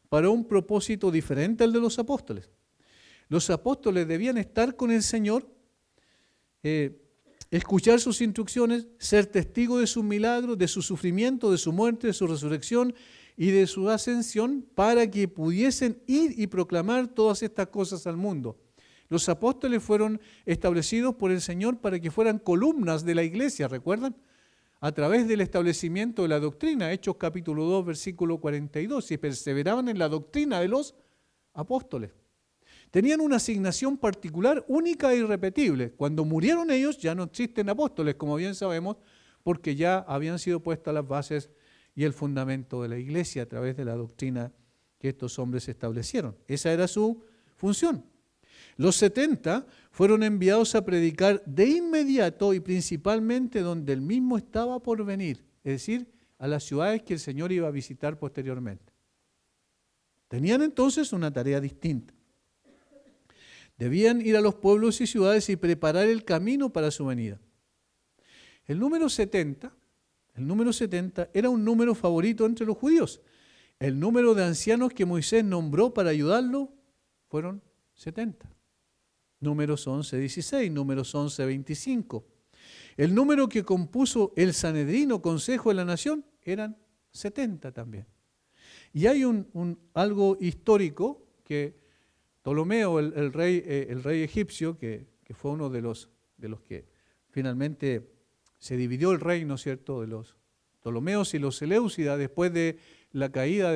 para un propósito diferente al de los apóstoles. Los apóstoles debían estar con el Señor, escuchar sus instrucciones, ser testigos de sus milagros, de su sufrimiento, de su muerte, de su resurrección y de su ascensión, para que pudiesen ir y proclamar todas estas cosas al mundo. Los apóstoles fueron establecidos por el Señor para que fueran columnas de la iglesia, ¿recuerdan? A través del establecimiento de la doctrina, Hechos capítulo 2, versículo 42, y perseveraban en la doctrina de los apóstoles. Tenían una asignación particular, única e irrepetible. Cuando murieron ellos ya no existen apóstoles, como bien sabemos, porque ya habían sido puestas las bases y el fundamento de la iglesia a través de la doctrina que estos hombres establecieron. Esa era su función. Los 70 fueron enviados a predicar de inmediato y principalmente donde el mismo estaba por venir, es decir, a las ciudades que el Señor iba a visitar posteriormente. Tenían entonces una tarea distinta. Debían ir a los pueblos y ciudades y preparar el camino para su venida. El número 70 era un número favorito entre los judíos. El número de ancianos que Moisés nombró para ayudarlo fueron 70. Números 11:16, números 11:25. El número que compuso el Sanedrino, Consejo de la Nación, eran 70 también. Y hay algo histórico que Ptolomeo, el rey egipcio, que fue uno de los que finalmente se dividió el reino, ¿cierto?, de los Ptolomeos y los Seleucidas después de la caída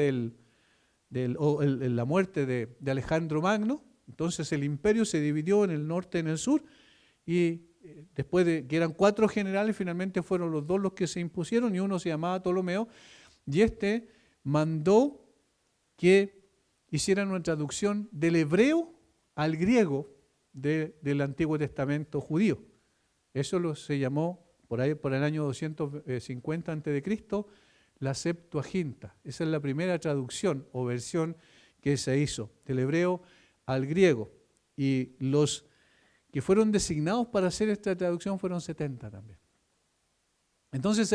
la muerte de Alejandro Magno. Entonces el imperio se dividió en el norte y en el sur, y después de que eran 4 generales, finalmente fueron los 2 los que se impusieron, y uno se llamaba Ptolomeo, y este mandó que hicieran una traducción del hebreo al griego del Antiguo Testamento judío. Eso se llamó por el año 250 a.C., la Septuaginta. Esa es la primera traducción o versión que se hizo del hebreo al griego. Y los que fueron designados para hacer esta traducción fueron 70 también. Entonces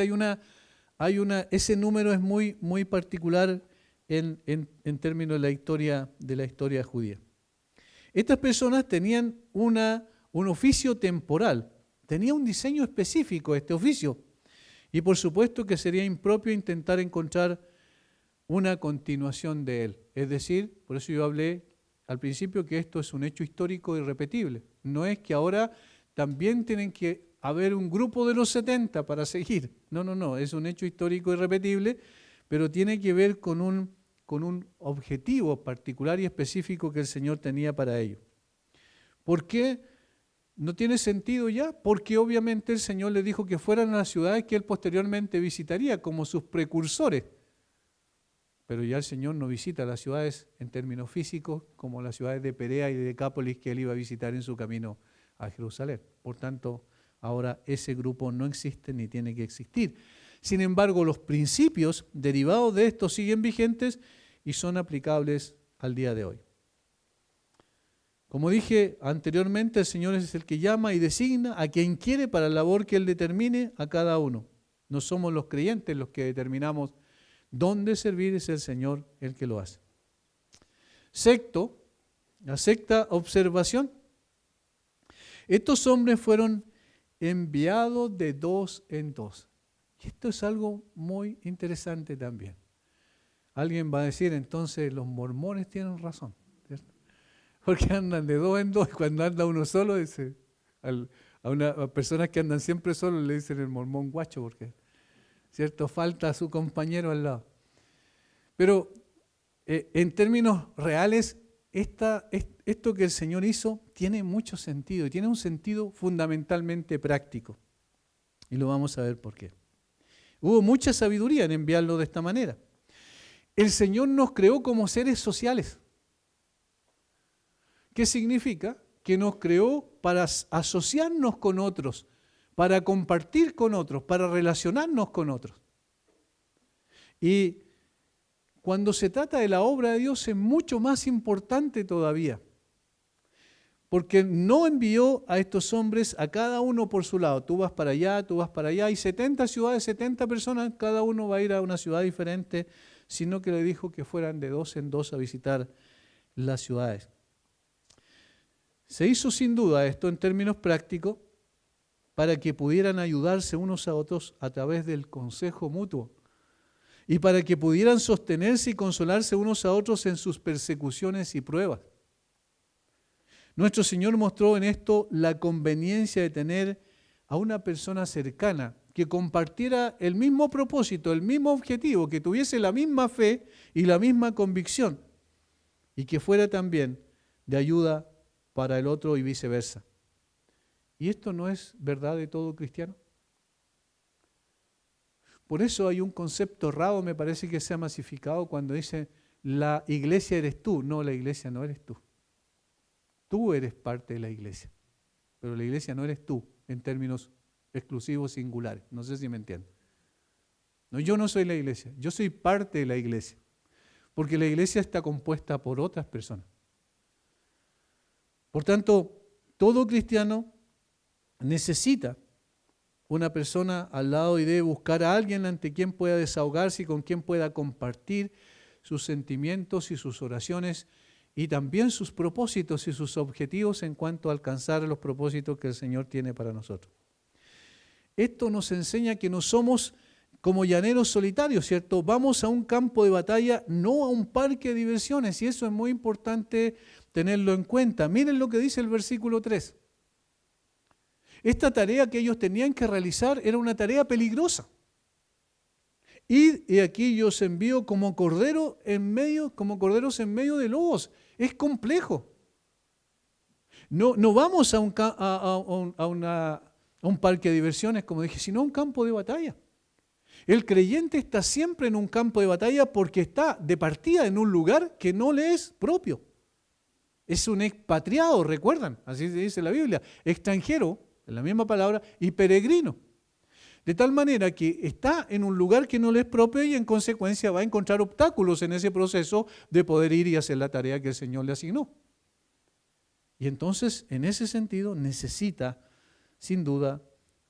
ese número es muy, muy particular en términos de la historia judía. Estas personas tenían un oficio temporal, Tenía un diseño específico este oficio. Y por supuesto que sería impropio intentar encontrar una continuación de él. Es decir, por eso yo hablé al principio que esto es un hecho histórico irrepetible. No es que ahora también tienen que haber un grupo de los 70 para seguir. No, es un hecho histórico irrepetible, pero tiene que ver con un objetivo particular y específico que el Señor tenía para ello. ¿Por qué no tiene sentido ya? Porque obviamente el Señor le dijo que fueran a las ciudades que Él posteriormente visitaría como sus precursores. Pero ya el Señor no visita las ciudades en términos físicos como las ciudades de Perea y de Decápolis que Él iba a visitar en su camino a Jerusalén. Por tanto, ahora ese grupo no existe ni tiene que existir. Sin embargo, los principios derivados de esto siguen vigentes y son aplicables al día de hoy. Como dije anteriormente, el Señor es el que llama y designa a quien quiere para la labor que Él determine a cada uno. No somos los creyentes los que determinamos dónde servir, es el Señor el que lo hace. Sexto, la sexta observación. Estos hombres fueron enviados de dos en dos. Y esto es algo muy interesante también. Alguien va a decir, entonces los mormones tienen razón, ¿cierto? Porque andan de dos en dos, y cuando anda uno solo, dice, a personas que andan siempre solos le dicen el mormón guacho, porque ¿cierto? Falta a su compañero al lado. Pero en términos reales, esto que el Señor hizo tiene mucho sentido, y tiene un sentido fundamentalmente práctico. Y lo vamos a ver por qué. Hubo mucha sabiduría en enviarlo de esta manera. El Señor nos creó como seres sociales. ¿Qué significa? Que nos creó para asociarnos con otros, para compartir con otros, para relacionarnos con otros. Y cuando se trata de la obra de Dios es mucho más importante todavía, porque no envió a estos hombres a cada uno por su lado. Tú vas para allá, y 70 ciudades, 70 personas, cada uno va a ir a una ciudad diferente, sino que le dijo que fueran de dos en dos a visitar las ciudades. Se hizo sin duda esto en términos prácticos para que pudieran ayudarse unos a otros a través del consejo mutuo y para que pudieran sostenerse y consolarse unos a otros en sus persecuciones y pruebas. Nuestro Señor mostró en esto la conveniencia de tener a una persona cercana que compartiera el mismo propósito, el mismo objetivo, que tuviese la misma fe y la misma convicción y que fuera también de ayuda para el otro y viceversa. ¿Y esto no es verdad de todo cristiano? Por eso hay un concepto errado, me parece que se ha masificado cuando dice la iglesia eres tú. No, la iglesia no eres tú. Tú eres parte de la iglesia, pero la iglesia no eres tú en términos exclusivos singulares. No sé si me entienden. No, yo no soy la iglesia, yo soy parte de la iglesia, porque la iglesia está compuesta por otras personas. Por tanto, todo cristiano necesita una persona al lado y debe buscar a alguien ante quien pueda desahogarse y con quien pueda compartir sus sentimientos y sus oraciones y también sus propósitos y sus objetivos en cuanto a alcanzar los propósitos que el Señor tiene para nosotros. Esto nos enseña que no somos como llaneros solitarios, ¿cierto? Vamos a un campo de batalla, no a un parque de diversiones, y eso es muy importante tenerlo en cuenta. Miren lo que dice el versículo 3. Esta tarea que ellos tenían que realizar era una tarea peligrosa. Y aquí yo os envío como corderos en medio de lobos. Es complejo. No vamos a un parque de diversiones, como dije, sino a un campo de batalla. El creyente está siempre en un campo de batalla porque está de partida en un lugar que no le es propio. Es un expatriado, recuerdan, así se dice en la Biblia, extranjero, en la misma palabra, y peregrino. De tal manera que está en un lugar que no le es propio y en consecuencia va a encontrar obstáculos en ese proceso de poder ir y hacer la tarea que el Señor le asignó. Y entonces, en ese sentido, necesita, sin duda,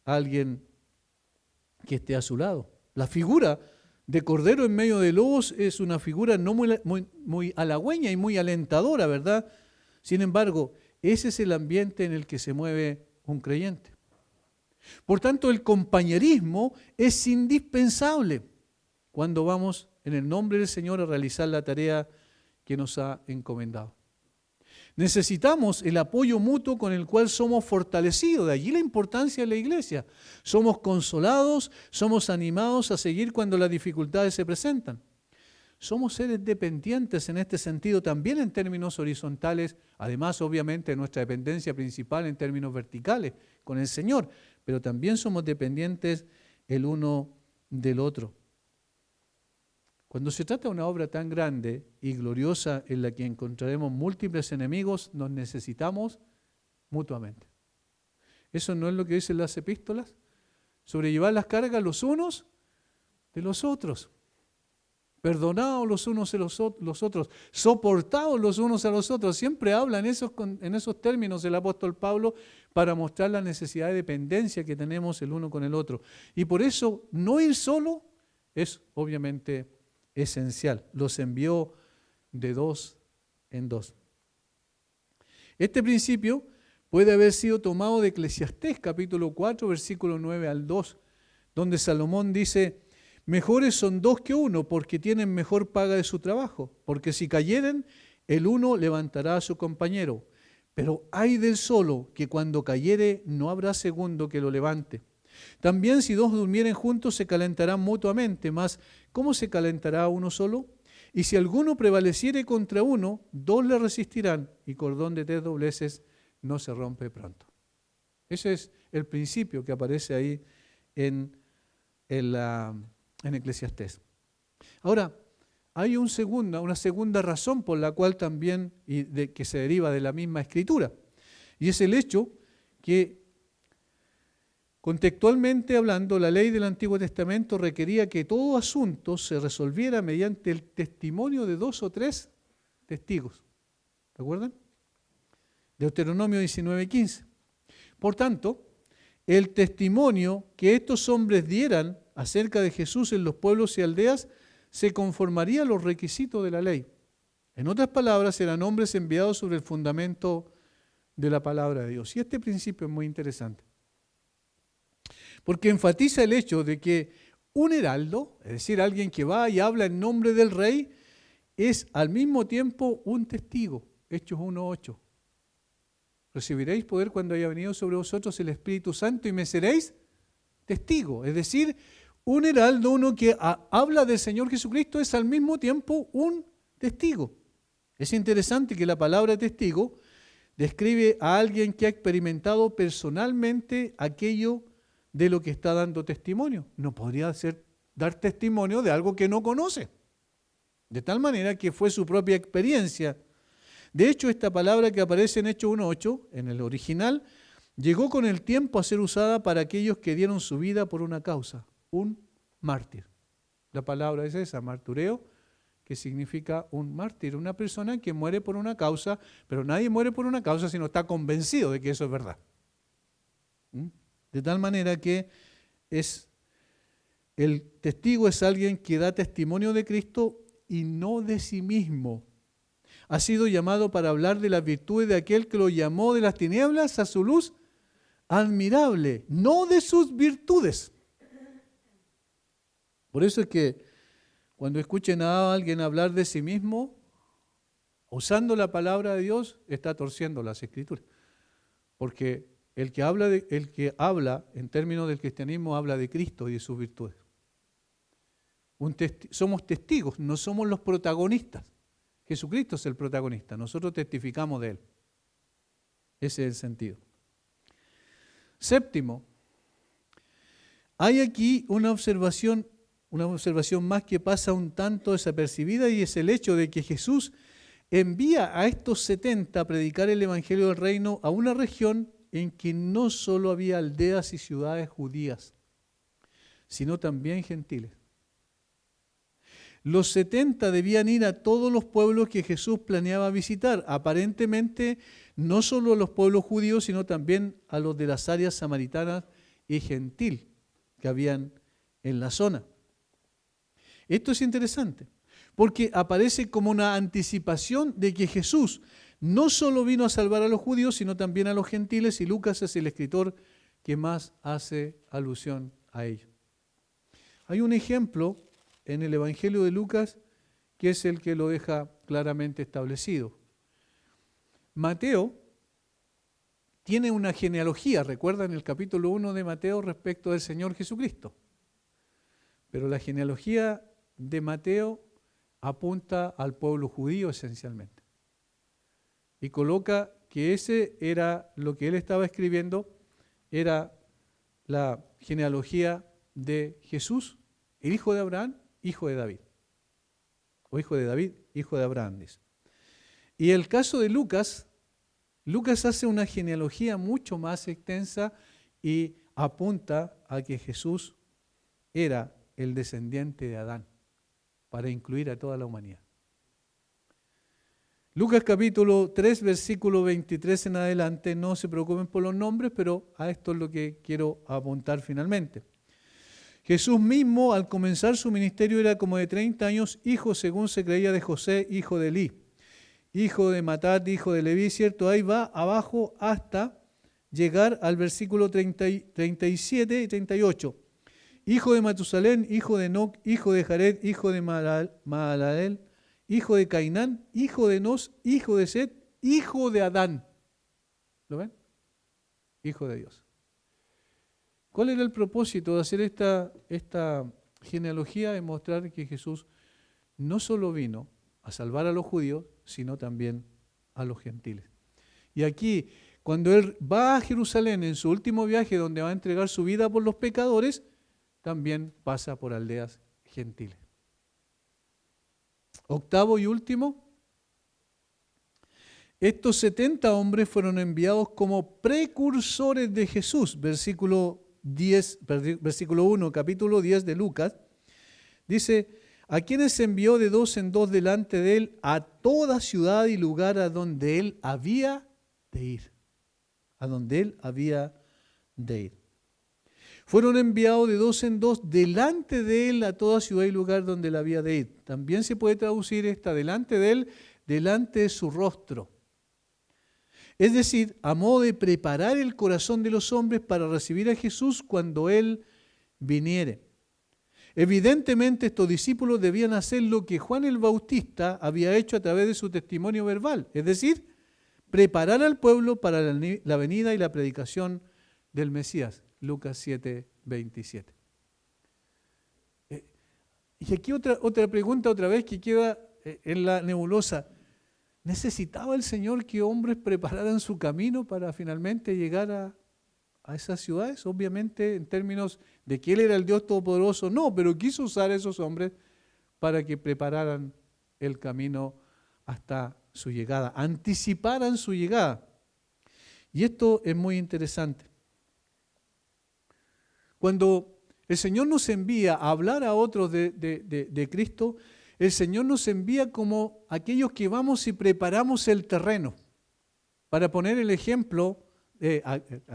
a alguien que esté a su lado. La figura de cordero en medio de lobos es una figura no muy halagüeña y muy alentadora, ¿verdad? Sin embargo, ese es el ambiente en el que se mueve un creyente. Por tanto, el compañerismo es indispensable cuando vamos en el nombre del Señor a realizar la tarea que nos ha encomendado. Necesitamos el apoyo mutuo con el cual somos fortalecidos. De allí la importancia de la iglesia. Somos consolados, somos animados a seguir cuando las dificultades se presentan. Somos seres dependientes en este sentido, también en términos horizontales, además obviamente de nuestra dependencia principal en términos verticales con el Señor, pero también somos dependientes el uno del otro. Cuando se trata de una obra tan grande y gloriosa en la que encontraremos múltiples enemigos, nos necesitamos mutuamente. ¿Eso no es lo que dicen las epístolas? Sobrellevar las cargas los unos de los otros. Perdonados los unos a los otros, soportados los unos a los otros. Siempre habla en esos términos el apóstol Pablo para mostrar la necesidad de dependencia que tenemos el uno con el otro. Y por eso no ir solo es obviamente esencial. Los envió de dos en dos. Este principio puede haber sido tomado de Eclesiastés capítulo 4, versículo 9 al 2, donde Salomón dice: mejores son dos que uno, porque tienen mejor paga de su trabajo, porque si cayeren, el uno levantará a su compañero. Pero ay del solo, que cuando cayere no habrá segundo que lo levante. También si dos durmieren juntos se calentarán mutuamente, mas ¿cómo se calentará uno solo? Y si alguno prevaleciere contra uno, dos le resistirán, y cordón de 3 dobleces no se rompe pronto. Ese es el principio que aparece ahí en Eclesiastés. Ahora, hay una segunda razón por la cual también, que se deriva de la misma escritura, y es el hecho que, contextualmente hablando, la ley del Antiguo Testamento requería que todo asunto se resolviera mediante el testimonio de 2 o 3 testigos. ¿Recuerdan? Deuteronomio 19:15. Por tanto, el testimonio que estos hombres dieran acerca de Jesús en los pueblos y aldeas se conformaría a los requisitos de la ley. En otras palabras, eran hombres enviados sobre el fundamento de la palabra de Dios. Y este principio es muy interesante, porque enfatiza el hecho de que un heraldo, es decir, alguien que va y habla en nombre del rey, es al mismo tiempo un testigo. Hechos 1:8. Recibiréis poder cuando haya venido sobre vosotros el Espíritu Santo y me seréis testigo. Es decir, un heraldo, uno que habla del Señor Jesucristo, es al mismo tiempo un testigo. Es interesante que la palabra testigo describe a alguien que ha experimentado personalmente aquello de lo que está dando testimonio. No podría dar testimonio de algo que no conoce. De tal manera que fue su propia experiencia. De hecho, esta palabra que aparece en Hechos 1:8, en el original, llegó con el tiempo a ser usada para aquellos que dieron su vida por una causa, un mártir. La palabra es esa, martureo, que significa un mártir, una persona que muere por una causa, pero nadie muere por una causa si no está convencido de que eso es verdad. De tal manera que el testigo es alguien que da testimonio de Cristo y no de sí mismo. Ha sido llamado para hablar de las virtudes de aquel que lo llamó de las tinieblas a su luz admirable, no de sus virtudes. Por eso es que cuando escuchen a alguien hablar de sí mismo, usando la palabra de Dios, está torciendo las Escrituras. Porque el que habla en términos del cristianismo habla de Cristo y de sus virtudes. Somos testigos, no somos los protagonistas. Jesucristo es el protagonista, nosotros testificamos de Él. Ese es el sentido. Séptimo, hay aquí una observación más que pasa un tanto desapercibida, y es el hecho de que Jesús envía a estos 70 a predicar el Evangelio del Reino a una región en que no solo había aldeas y ciudades judías, sino también gentiles. Los 70 debían ir a todos los pueblos que Jesús planeaba visitar, aparentemente no solo a los pueblos judíos, sino también a los de las áreas samaritanas y gentil que habían en la zona. Esto es interesante, porque aparece como una anticipación de que Jesús no solo vino a salvar a los judíos, sino también a los gentiles, y Lucas es el escritor que más hace alusión a ello. Hay un ejemplo en el Evangelio de Lucas que es el que lo deja claramente establecido. Mateo tiene una genealogía, recuerdan el capítulo 1 de Mateo respecto del Señor Jesucristo. Pero la genealogía de Mateo apunta al pueblo judío esencialmente. Y coloca que ese era lo que él estaba escribiendo, era la genealogía de Jesús, el hijo de Abraham, hijo de David. O hijo de David, hijo de Abraham, dice. Y el caso de Lucas, Lucas hace una genealogía mucho más extensa y apunta a que Jesús era el descendiente de Adán, para incluir a toda la humanidad. Lucas capítulo 3, versículo 23 en adelante, no se preocupen por los nombres, pero a esto es lo que quiero apuntar finalmente. Jesús mismo, al comenzar su ministerio, era como de 30 años, hijo, según se creía, de José, hijo de Elí, hijo de Matat, hijo de Leví, ¿cierto? Ahí va abajo hasta llegar al versículo 37 y 38. Hijo de Matusalén, hijo de Enoc, hijo de Jared, hijo de Mahalaleel, hijo de Cainán, hijo de Enos, hijo de Set, hijo de Adán. ¿Lo ven? Hijo de Dios. ¿Cuál era el propósito de hacer esta genealogía? De mostrar que Jesús no solo vino a salvar a los judíos, sino también a los gentiles. Y aquí, cuando Él va a Jerusalén en su último viaje, donde va a entregar su vida por los pecadores, también pasa por aldeas gentiles. Octavo y último, estos 70 hombres fueron enviados como precursores de Jesús, versículo 1, capítulo 10 de Lucas, dice, a quienes envió de dos en dos delante de él a toda ciudad y lugar a donde él había de ir. A donde él había de ir. Fueron enviados de dos en dos delante de él a toda ciudad y lugar donde él había de ir. También se puede traducir esta delante de él, delante de su rostro. Es decir, a modo de preparar el corazón de los hombres para recibir a Jesús cuando Él viniere. Evidentemente estos discípulos debían hacer lo que Juan el Bautista había hecho a través de su testimonio verbal, es decir, preparar al pueblo para la venida y la predicación del Mesías. Lucas 7, 27. Y aquí otra pregunta otra vez que queda en la nebulosa. ¿Necesitaba el Señor que hombres prepararan su camino para finalmente llegar a esas ciudades? Obviamente, en términos de que Él era el Dios Todopoderoso, no, pero quiso usar a esos hombres para que prepararan el camino hasta su llegada, anticiparan su llegada. Y esto es muy interesante. Cuando el Señor nos envía a hablar a otros de Cristo, el Señor nos envía como aquellos que vamos y preparamos el terreno. Para poner el ejemplo de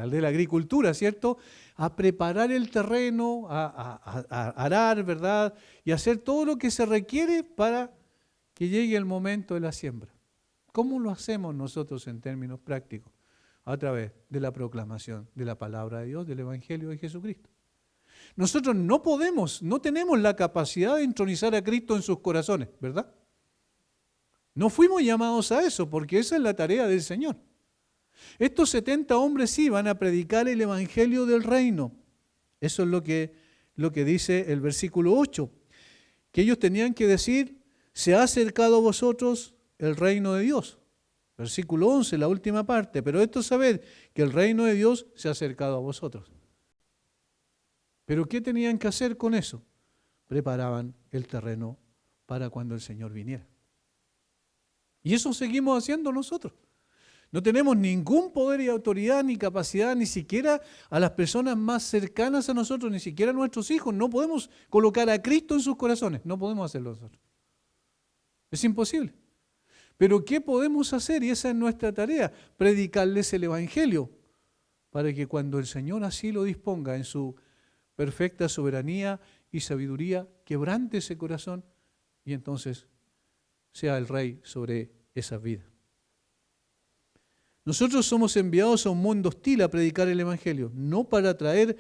la agricultura, ¿cierto? A preparar el terreno, a arar, ¿verdad? Y hacer todo lo que se requiere para que llegue el momento de la siembra. ¿Cómo lo hacemos nosotros en términos prácticos? A través de la proclamación de la palabra de Dios, del Evangelio de Jesucristo. Nosotros no tenemos la capacidad de entronizar a Cristo en sus corazones, ¿verdad? No fuimos llamados a eso, porque esa es la tarea del Señor. Estos 70 hombres sí van a predicar el Evangelio del reino. Eso es lo que dice el versículo 8, que ellos tenían que decir, se ha acercado a vosotros el reino de Dios. Versículo 11, la última parte, pero esto sabed que el reino de Dios se ha acercado a vosotros. ¿Pero qué tenían que hacer con eso? Preparaban el terreno para cuando el Señor viniera. Y eso seguimos haciendo nosotros. No tenemos ningún poder y autoridad ni capacidad, ni siquiera a las personas más cercanas a nosotros, ni siquiera a nuestros hijos. No podemos colocar a Cristo en sus corazones. No podemos hacerlo nosotros. Es imposible. Pero ¿qué podemos hacer? Y esa es nuestra tarea, predicarles el Evangelio, para que cuando el Señor así lo disponga en su perfecta soberanía y sabiduría, quebrante ese corazón y entonces sea el Rey sobre esa vida. Nosotros somos enviados a un mundo hostil a predicar el Evangelio, no para traer,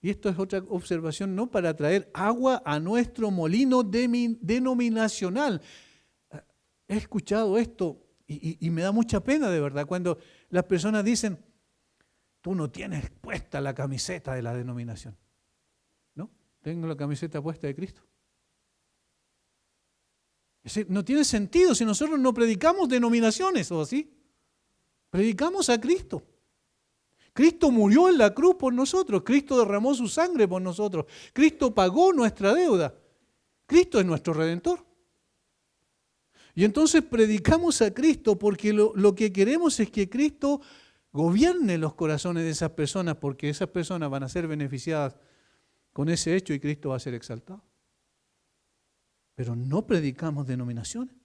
y esto es otra observación, no para traer agua a nuestro molino denominacional. He escuchado esto y me da mucha pena de verdad cuando las personas dicen, tú no tienes puesta la camiseta de la denominación. ¿No? Tengo la camiseta puesta de Cristo. Es decir, no tiene sentido si nosotros no predicamos denominaciones o así. Predicamos a Cristo. Cristo murió en la cruz por nosotros. Cristo derramó su sangre por nosotros. Cristo pagó nuestra deuda. Cristo es nuestro Redentor. Y entonces predicamos a Cristo porque lo que queremos es que Cristo gobierne los corazones de esas personas, porque esas personas van a ser beneficiadas con ese hecho y Cristo va a ser exaltado. Pero no predicamos denominaciones,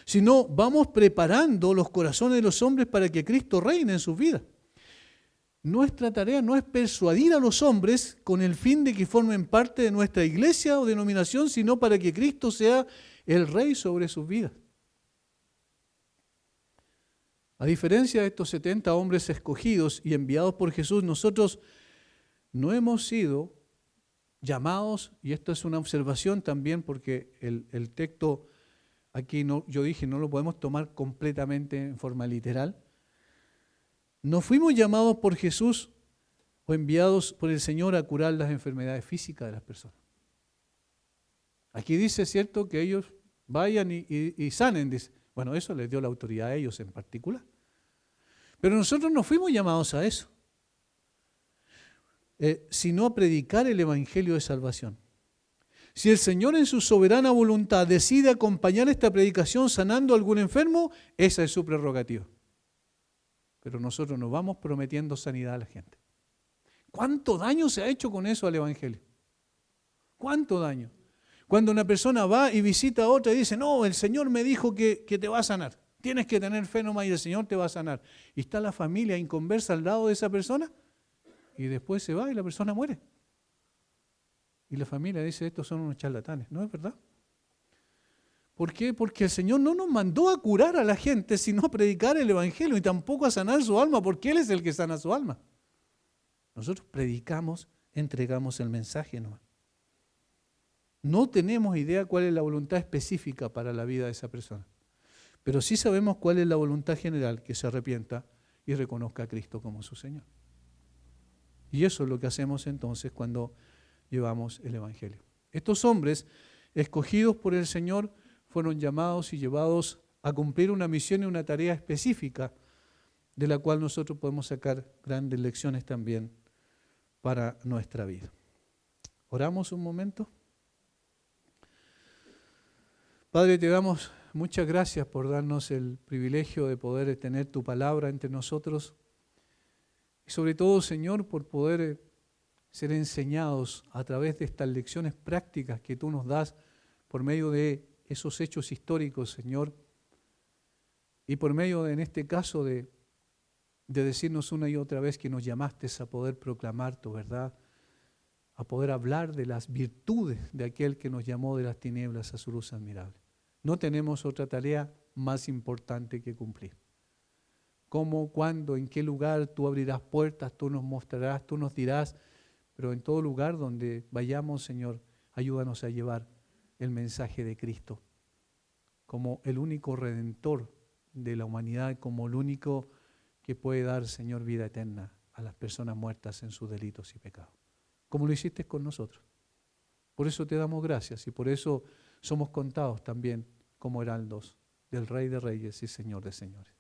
sino vamos preparando los corazones de los hombres para que Cristo reine en sus vidas. Nuestra tarea no es persuadir a los hombres con el fin de que formen parte de nuestra iglesia o denominación, sino para que Cristo sea el Rey sobre sus vidas. A diferencia de estos 70 hombres escogidos y enviados por Jesús, nosotros no hemos sido llamados, y esto es una observación también porque el texto aquí yo dije no lo podemos tomar completamente en forma literal. No fuimos llamados por Jesús o enviados por el Señor a curar las enfermedades físicas de las personas. Aquí dice, ¿cierto?, que ellos vayan y sanen, dice. Bueno, eso les dio la autoridad a ellos en particular. Pero nosotros no fuimos llamados a eso, sino a predicar el Evangelio de salvación. Si el Señor en su soberana voluntad decide acompañar esta predicación sanando a algún enfermo, esa es su prerrogativa. Pero nosotros no vamos prometiendo sanidad a la gente. ¿Cuánto daño se ha hecho con eso al Evangelio? ¿Cuánto daño? Cuando una persona va y visita a otra y dice, no, el Señor me dijo que te va a sanar. Tienes que tener fe nomás y el Señor te va a sanar. Y está la familia inconversa al lado de esa persona y después se va y la persona muere. Y la familia dice, estos son unos charlatanes. ¿No es verdad? ¿Por qué? Porque el Señor no nos mandó a curar a la gente, sino a predicar el Evangelio y tampoco a sanar su alma, porque Él es el que sana su alma. Nosotros predicamos, entregamos el mensaje nomás. No tenemos idea cuál es la voluntad específica para la vida de esa persona, pero sí sabemos cuál es la voluntad general, que se arrepienta y reconozca a Cristo como su Señor. Y eso es lo que hacemos entonces cuando llevamos el Evangelio. Estos hombres escogidos por el Señor fueron llamados y llevados a cumplir una misión y una tarea específica de la cual nosotros podemos sacar grandes lecciones también para nuestra vida. ¿Oramos un momento? Padre, te damos muchas gracias por darnos el privilegio de poder tener tu palabra entre nosotros y sobre todo, Señor, por poder ser enseñados a través de estas lecciones prácticas que tú nos das por medio de esos hechos históricos, Señor, y por medio, en este caso, de decirnos una y otra vez que nos llamaste a poder proclamar tu verdad, a poder hablar de las virtudes de aquel que nos llamó de las tinieblas a su luz admirable. No tenemos otra tarea más importante que cumplir. ¿Cómo, cuándo, en qué lugar tú abrirás puertas, tú nos mostrarás, tú nos dirás, pero en todo lugar donde vayamos, Señor, ayúdanos a llevar el mensaje de Cristo como el único redentor de la humanidad, como el único que puede dar, Señor, vida eterna a las personas muertas en sus delitos y pecados, como lo hiciste con nosotros. Por eso te damos gracias y por eso somos contados también como heraldos del Rey de Reyes y Señor de Señores.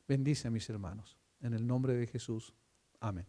Bendice a mis hermanos. En el nombre de Jesús. Amén.